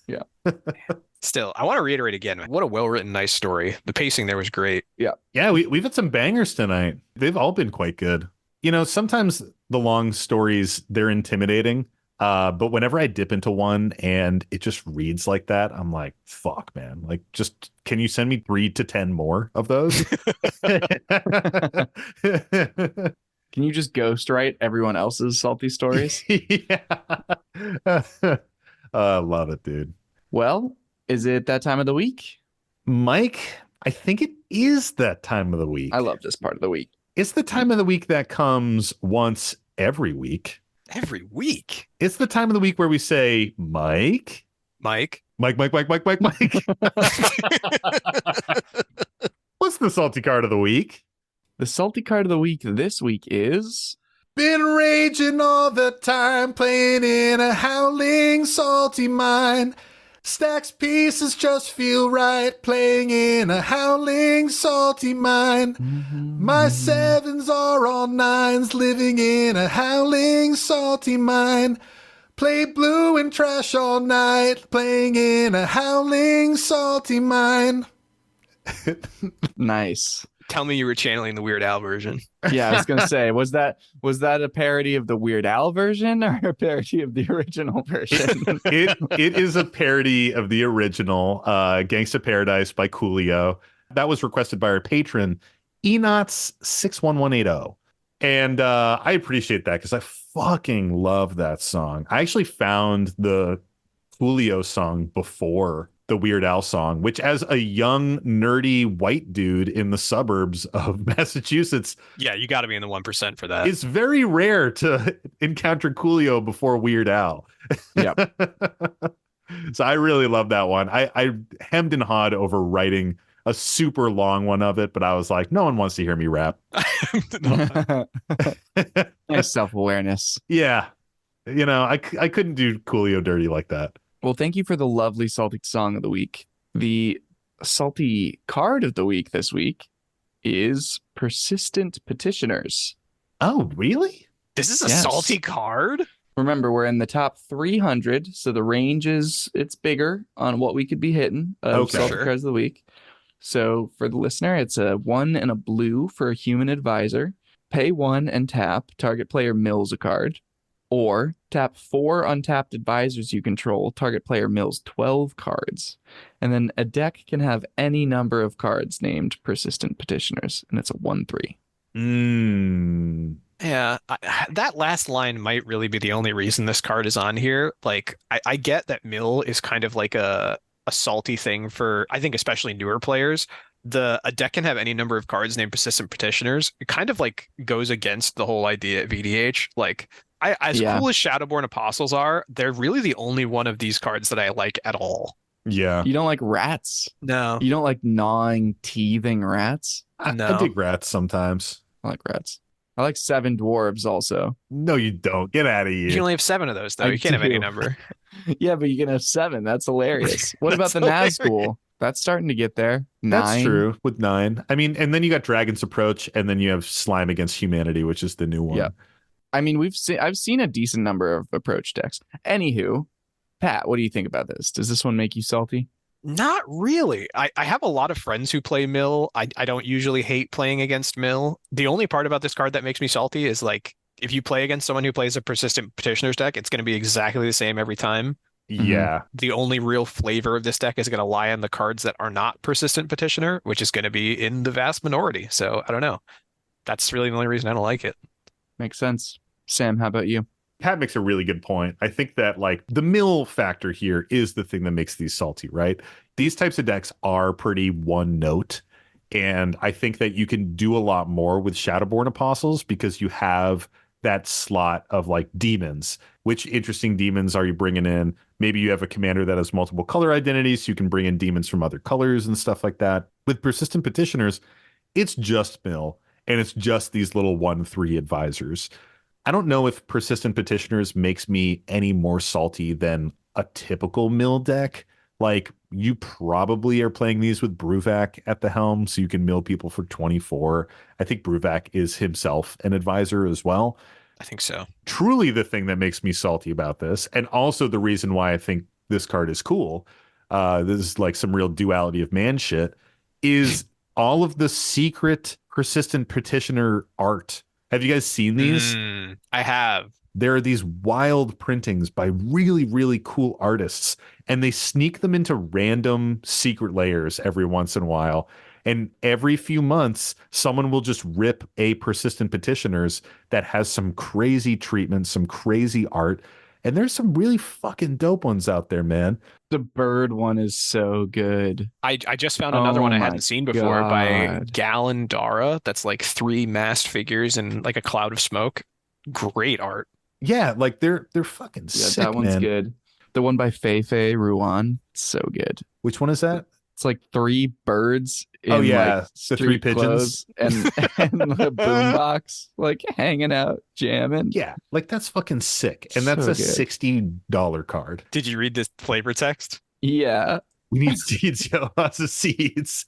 Yeah. Still, I want to reiterate again, what a well-written, nice story. The pacing there was great. Yeah, we've had some bangers tonight. They've all been quite good. You know, sometimes the long stories, they're intimidating. But whenever I dip into one and it just reads like that, I'm like, fuck, man. Like, just can you send me 3 to 10 more of those? Can you just ghostwrite everyone else's salty stories? I love it, dude. Well, is it that time of the week? Mike, I think it is that time of the week. I love this part of the week. It's the time of the week that comes once every week. Every week? It's the time of the week where we say, Mike. Mike. What's the salty card of the week? The salty card of the week this week is... Been raging all the time, playing in a howling salty mind. Stacks pieces just feel right, playing in a howling salty mind. My 7s are all 9s, living in a howling salty mind. Play blue and trash all night, playing in a howling salty mind. Nice. Tell me you were channeling the Weird Al version. Yeah, I was gonna say, was that a parody of the Weird Al version or a parody of the original version? It is a parody of the original Gangsta Paradise by Coolio. That was requested by our patron, Enots61180. And I appreciate that because I fucking love that song. I actually found the Coolio song before the Weird Al song, which as a young, nerdy white dude in the suburbs of Massachusetts. Yeah, you got to be in the 1% for that. It's very rare to encounter Coolio before Weird Al. Yep. So I really love that one. I hemmed and hawed over writing a super long one of it, but I was like, no one wants to hear me rap. Nice self-awareness. Yeah. You know, I couldn't do Coolio dirty like that. Well, thank you for the lovely salty song of the week. The salty card of the week this week is Persistent Petitioners. Oh, really? This is a salty card? Remember, we're in the top 300, so the range it's bigger on what we could be hitting of salty cards of the week. So for the listener, it's a 1 and a blue for a human advisor. Pay 1 and tap. Target player mills a card. Or tap 4 untapped advisors you control. Target player mills 12 cards. And then a deck can have any number of cards named Persistent Petitioners. And it's a 1/3. Yeah, that last line might really be the only reason this card is on here. Like, I get that mill is kind of like a salty thing for, I think, especially newer players. A deck can have any number of cards named Persistent Petitioners. It kind of like goes against the whole idea at VDH. Like, cool as Shadowborn Apostles are, they're really the only one of these cards that I like at all. Yeah. You don't like rats? No. You don't like gnawing, teething rats? I dig rats sometimes. I like rats. I like 7 dwarves also. No, you don't. Get out of You can here. only have 7 of those, though. I You can't have any do. number. Yeah, but you can have 7. That's hilarious. What about That's the hilarious. Nazgul? That's starting to get there. 9. That's true with 9. I mean, and then you got Dragon's Approach, and then you have Slime Against Humanity, which is the new one. Yeah. I mean, I've seen a decent number of approach decks. Anywho, Pat, what do you think about this? Does this one make you salty? Not really. I have a lot of friends who play Mill. I don't usually hate playing against Mill. The only part about this card that makes me salty is like if you play against someone who plays a persistent petitioners deck, it's going to be exactly the same every time. Yeah. The only real flavor of this deck is going to lie on the cards that are not persistent petitioner, which is going to be in the vast minority. So I don't know. That's really the only reason I don't like it. Makes sense. Sam, how about you? Pat makes a really good point. I think that like the mill factor here is the thing that makes these salty, right? These types of decks are pretty one note. And I think that you can do a lot more with Shadowborn Apostles because you have that slot of like demons. Which interesting demons are you bringing in? Maybe you have a commander that has multiple color identities. So you can bring in demons from other colors and stuff like that. With Persistent Petitioners, it's just mill and it's just these little 1/3 advisors. I don't know if Persistent Petitioners makes me any more salty than a typical mill deck. Like, you probably are playing these with Bruvac at the helm, so you can mill people for 24. I think Bruvac is himself an advisor as well. I think so. Truly the thing that makes me salty about this, and also the reason why I think this card is cool, this is like some real duality of man shit, is all of the secret Persistent Petitioner art. Have you guys seen these? I have. There are these wild printings by really, really cool artists, and they sneak them into random secret layers every once in a while. And every few months, someone will just rip a Persistent Petitioners that has some crazy treatment, some crazy art. And there's some really fucking dope ones out there, man. The bird one is so good. I just found another one I my hadn't seen before by God. Gallandara. That's like 3 masked figures and like a cloud of smoke. Great art. Yeah, like they're fucking Yeah, sick, that one's man. good. The one by Feifei Ruan, so good. Which one is that? It's like 3 birds in Oh, yeah, like the 3 street pigeons. clothes and the boombox, like hanging out, jamming. Yeah, like that's fucking sick. And that's So a good. $60 card. Did you read this flavor text? Yeah. We need seeds, yo. Lots of seeds.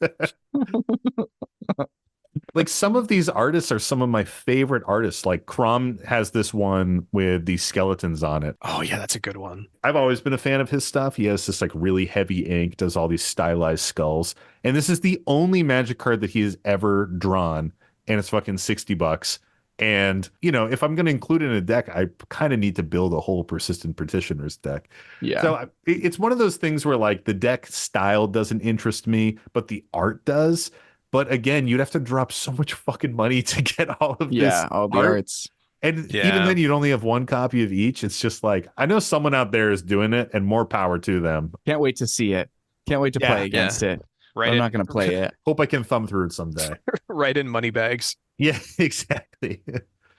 Like some of these artists are some of my favorite artists. Like Crom has this one with these skeletons on it. Oh, yeah, that's a good one. I've always been a fan of his stuff. He has this like really heavy ink, does all these stylized skulls. And this is the only Magic card that he has ever drawn. And it's fucking $60. And, you know, if I'm going to include it in a deck, I kind of need to build a whole Persistent Petitioners deck. Yeah. So it's one of those things where like the deck style doesn't interest me, but the art does. But again, you'd have to drop so much fucking money to get all of this all the art. arts. And Yeah. even then, you'd only have one copy of each. It's just like, I know someone out there is doing it, and more power to them. Can't wait to see it. Can't wait to Yeah, play against it. Right. I'm not going to play it. Hope I can thumb through it someday. Right in money bags. Yeah, exactly.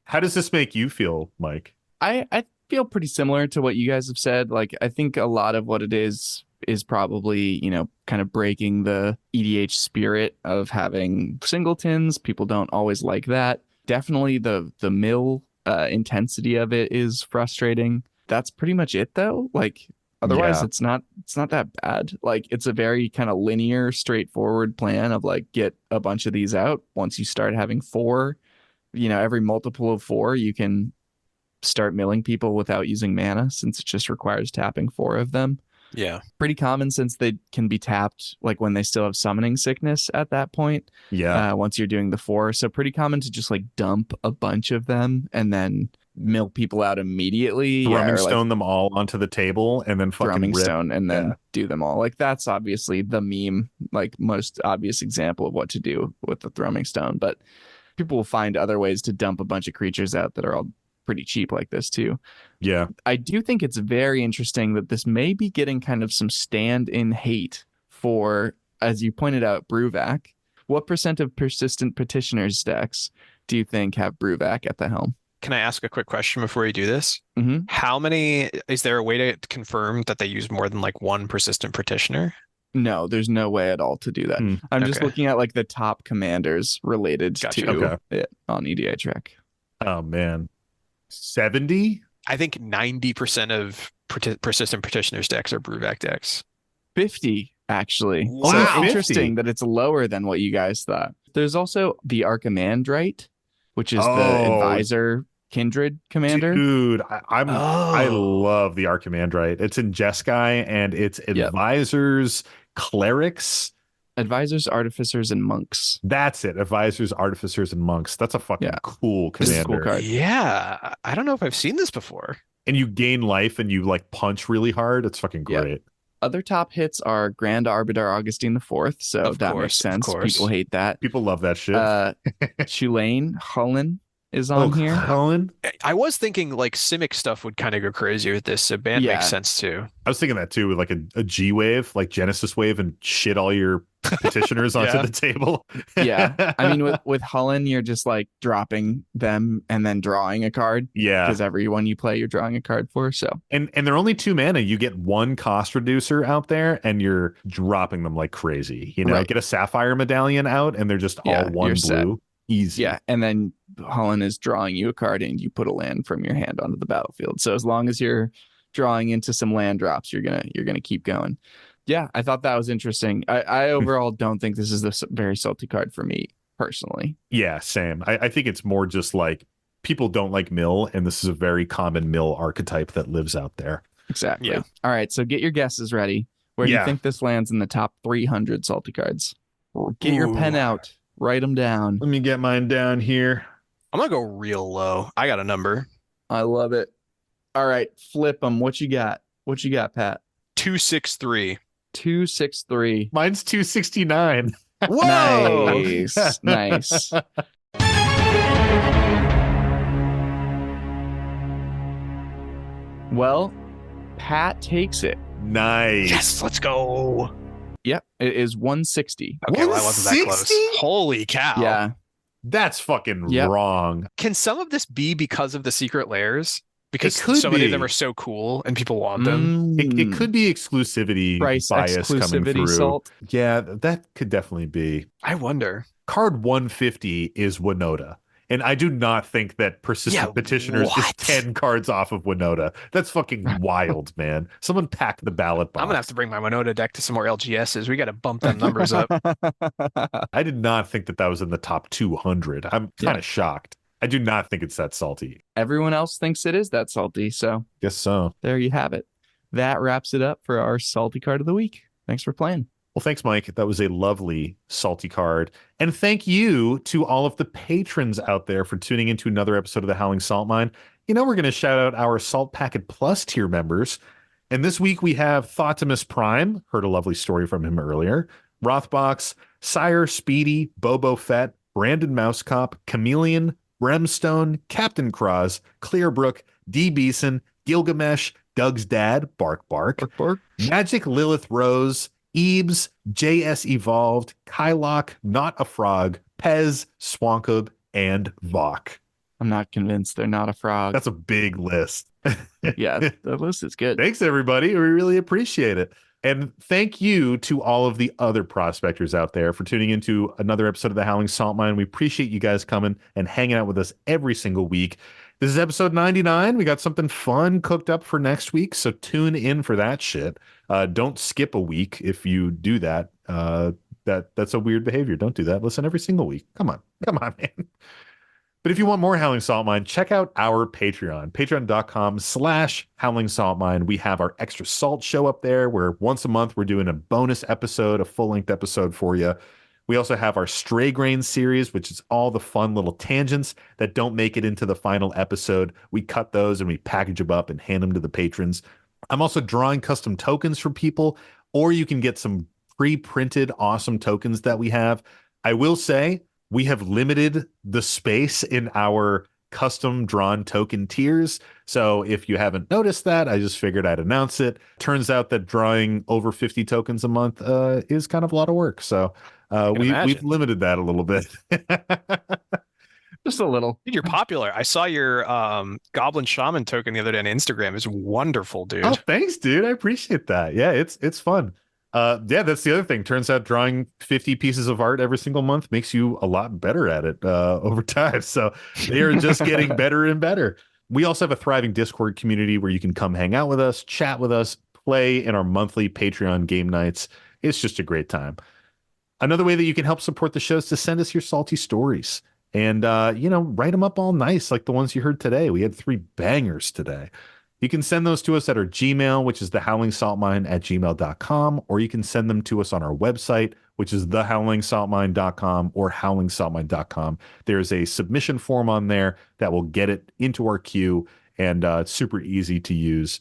How does this make you feel, Mike? I feel pretty similar to what you guys have said. Like, I think a lot of what it is probably, you know, kind of breaking the EDH spirit of having singletons. People don't always like that. Definitely the mill intensity of it is frustrating. That's pretty much it though. Like otherwise Yeah. it's not that bad. Like it's a very kind of linear, straightforward plan of like get a bunch of these out. Once you start having 4, you know, every multiple of 4, you can start milling people without using mana since it just requires tapping 4 of them. Yeah. Pretty common since they can be tapped like when they still have summoning sickness at that point. Yeah. Once you're doing the 4. So pretty common to just like dump a bunch of them and then mill people out immediately. Drumming or, like, stone them all onto the table and then fucking drumming rip. stone and then Yeah. do them all. Like that's obviously the meme, like most obvious example of what to do with the thrumming stone. But people will find other ways to dump a bunch of creatures out that are all pretty cheap like this too. Yeah. I do think it's very interesting that this may be getting kind of some stand-in hate for, as you pointed out, Bruvac. What % of Persistent Petitioners decks do you think have Bruvac at the helm? Can I ask a quick question before you do this? Mm-hmm. How many, is there a way to confirm that they use more than like one persistent petitioner? No, there's no way at all to do that. I'm just okay. looking at like the top commanders related Gotcha. to Okay. it on EDH Rec. Oh man. 70? I think 90% of persistent petitioners decks are Brewback decks. 50, actually. Only So 50? interesting that it's lower than what you guys thought. There's also the Archimandrite, which is the Oh, advisor kindred commander. dude, I Oh. love the Archimandrite. It's in Jeskai and it's Yep. advisors, clerics. Advisors, artificers, and monks. That's it. Advisors, artificers, and monks. That's a fucking Yeah. cool This is a cool commander. card. Yeah. I don't know if I've seen this before. And you gain life and you like punch really hard. It's fucking Yep. great. Other top hits are Grand Arbiter Augustine IV, so Of that course, makes of sense. course. People hate that. People love that shit. Tulane Hullen is Oh, on here. Cullen? I was thinking like Simic stuff would kind of go crazy with this, so Band Yeah. makes sense too. I was thinking that too, with like a G wave, like Genesis wave, and shit all your petitioners onto Yeah. the table. Yeah. I mean, with Hullen, you're just like dropping them and then drawing a card. Yeah. Because everyone you play, you're drawing a card for. So And they're only 2 mana. You get 1 cost reducer out there, and you're dropping them like crazy. You know, Right. get a Sapphire Medallion out, and they're just Yeah, all 1 you're set. blue. Easy. yeah. And then Hullen is drawing you a card and you put a land from your hand onto the battlefield. So as long as you're drawing into some land drops, you're gonna keep going. Yeah, I thought that was interesting. I overall don't think this is a very salty card for me personally. Yeah, same. I think it's more just like people don't like mill, and this is a very common mill archetype that lives out there. Exactly. Yeah. All right, so get your guesses ready. Where do you Yeah. think this lands in the top 300 salty cards? Get your pen Ooh. out. Write them down. Let me get mine down here. I'm gonna go real low. I got a number. I love it. All right, flip them. What you got? What you got, Pat? 263. 263. Mine's 269. Whoa! Nice. Nice. Well, Pat takes it. Nice. Yes, let's go. Yep, it is 160. Okay, well, I wasn't that close. 160? Holy cow. Yeah, That's fucking Yep. wrong. Can some of this be because of the secret layers? Because could so many of be. them are so cool and people want them. It could be exclusivity price bias coming exclusivity through. salt. Yeah, that could definitely be. I wonder. Card 150 is Winota. And I do not think that Persistent Yeah, Petitioners what? is 10 cards off of Winota. That's fucking wild, man. Someone pack the ballot box. I'm gonna have to bring my Winota deck to some more LGSs. We got to bump them numbers up. I did not think that was in the top 200. I'm kind of shocked. I do not think it's that salty. Everyone else thinks it is that salty, so Guess so. there you have it. That wraps it up for our salty card of the week. Thanks for playing. Well, thanks, Mike. That was a lovely salty card. And thank you to all of the patrons out there for tuning into another episode of the Howling Salt Mine. You know, we're going to shout out our Salt Packet Plus tier members. And this week we have Thotimus Prime, heard a lovely story from him earlier, Rothbox, Sire Speedy, Bobo Fett, Brandon Mousecop, Chameleon, Brimstone, Captain Cross, Clearbrook, D. Beeson, Gilgamesh, Doug's Dad, Bark Bark, Bark, bark. Magic Lilith Rose, Eebs, JS Evolved, Kylock, Not a Frog, Pez, Swankub, and Vok. I'm not convinced they're not a frog. That's a big list. Yeah, the list is good. Thanks, everybody. We really appreciate it. And thank you to all of the other prospectors out there for tuning into another episode of the Howling Salt Mine. We appreciate you guys coming and hanging out with us every single week. This is episode 99. We got something fun cooked up for next week, so tune in for that shit. Don't skip a week if you do that. That's a weird behavior. Don't do that. Listen every single week. Come on, man. But if you want more Howling Salt Mine, check out our Patreon, patreon.com/Howling Salt Mine. We have our extra salt show up there where once a month we're doing a bonus episode, a full-length episode for you. We also have our Stray Grain series, which is all the fun little tangents that don't make it into the final episode. We cut those and we package them up and hand them to the patrons. I'm also drawing custom tokens for people, or you can get some pre-printed awesome tokens that we have. I will say we have limited the space in our custom drawn token tiers. So if you haven't noticed that, I just figured I'd announce it. Turns out that drawing over 50 tokens a month is kind of a lot of work. So we've limited that a little bit. Just a little. Dude, you're popular. I saw your Goblin Shaman token the other day on Instagram. It's wonderful, dude. Oh, thanks, dude. I appreciate that. Yeah, it's fun. Yeah, that's the other thing. Turns out drawing 50 pieces of art every single month makes you a lot better at it over time. So they are just getting better and better. We also have a thriving Discord community where you can come hang out with us, chat with us, play in our monthly Patreon game nights. It's just a great time. Another way that you can help support the show is to send us your salty stories and, write them up all nice like the ones you heard today. We had 3 bangers today. You can send those to us at our Gmail, which is thehowlingsaltmine@gmail.com, or you can send them to us on our website, which is thehowlingsaltmine.com or howlingsaltmine.com. There's a submission form on there that will get it into our queue, and it's super easy to use.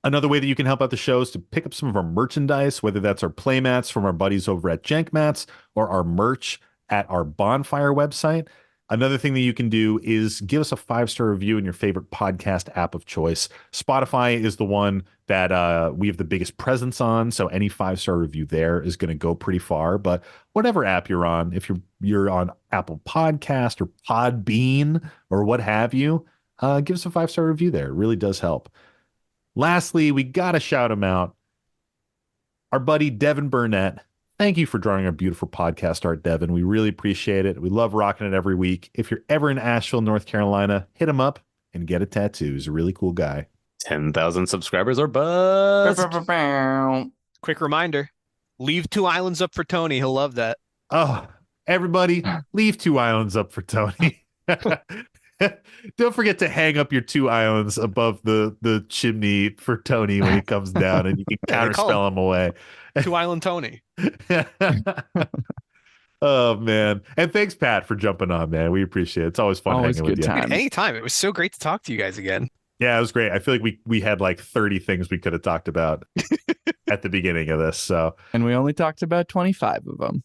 Another way that you can help out the show is to pick up some of our merchandise, whether that's our playmats from our buddies over at Jankmats or our merch at our Bonfire website. Another thing that you can do is give us a 5-star review in your favorite podcast app of choice. Spotify is the one that we have the biggest presence on, so any 5-star review there is going to go pretty far. But whatever app you're on, if you're on Apple Podcast or Podbean or what have you, give us a 5-star review there. It really does help. Lastly, we got to shout him out. Our buddy Devin Burnett. Thank you for drawing our beautiful podcast art, Devin. We really appreciate it. We love rocking it every week. If you're ever in Asheville, North Carolina, hit him up and get a tattoo. He's a really cool guy. 10,000 subscribers or bust. Quick reminder, leave 2 islands up for Tony. He'll love that. Oh, everybody, leave 2 islands up for Tony. Don't forget to hang up your 2 islands above the chimney for Tony when he comes down, and you can counterspell him away. 2 Island Tony. Oh man, and thanks Pat for jumping on, man. We appreciate it. It's always fun hanging with you. Time. Anytime. It was so great to talk to you guys again. Yeah, it was great. I feel like we had like 30 things we could have talked about at the beginning of this. So, and we only talked about 25 of them.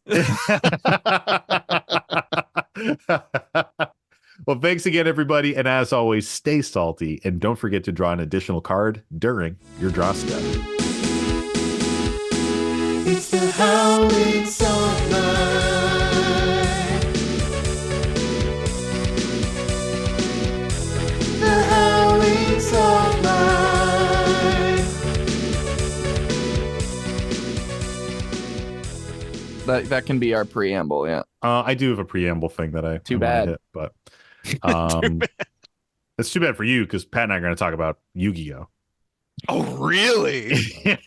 Well, thanks again, everybody. And as always, stay salty. And don't forget to draw an additional card during your draw step. It's the Howling Salt Mine. The Howling Salt Mine. That can be our preamble, yeah. I do have a preamble thing that I Too bad. hit, but it's too bad for you because Pat and I are going to talk about YuGiOh. Oh, really?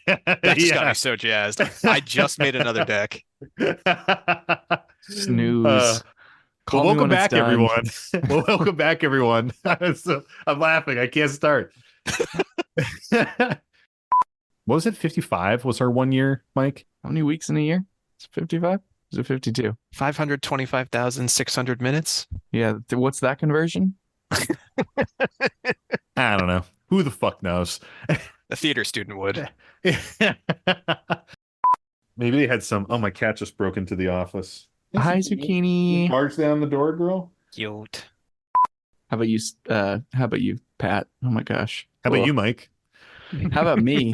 That just got me so jazzed. I just made another deck. Snooze. Well, welcome back, everyone. Welcome back, everyone. I'm laughing. I can't start. What was it? 55 was our 1 year, Mike? How many weeks in a year? It's 55? Is it 52? 525,600 minutes. Yeah. What's that conversion? I don't know. Who the fuck knows? A theater student would. Maybe they had some. Oh, my cat just broke into the office. Hi, Zucchini. March down the door, girl. Cute. How about you, Pat? Oh my gosh. How about you, Mike? How about me?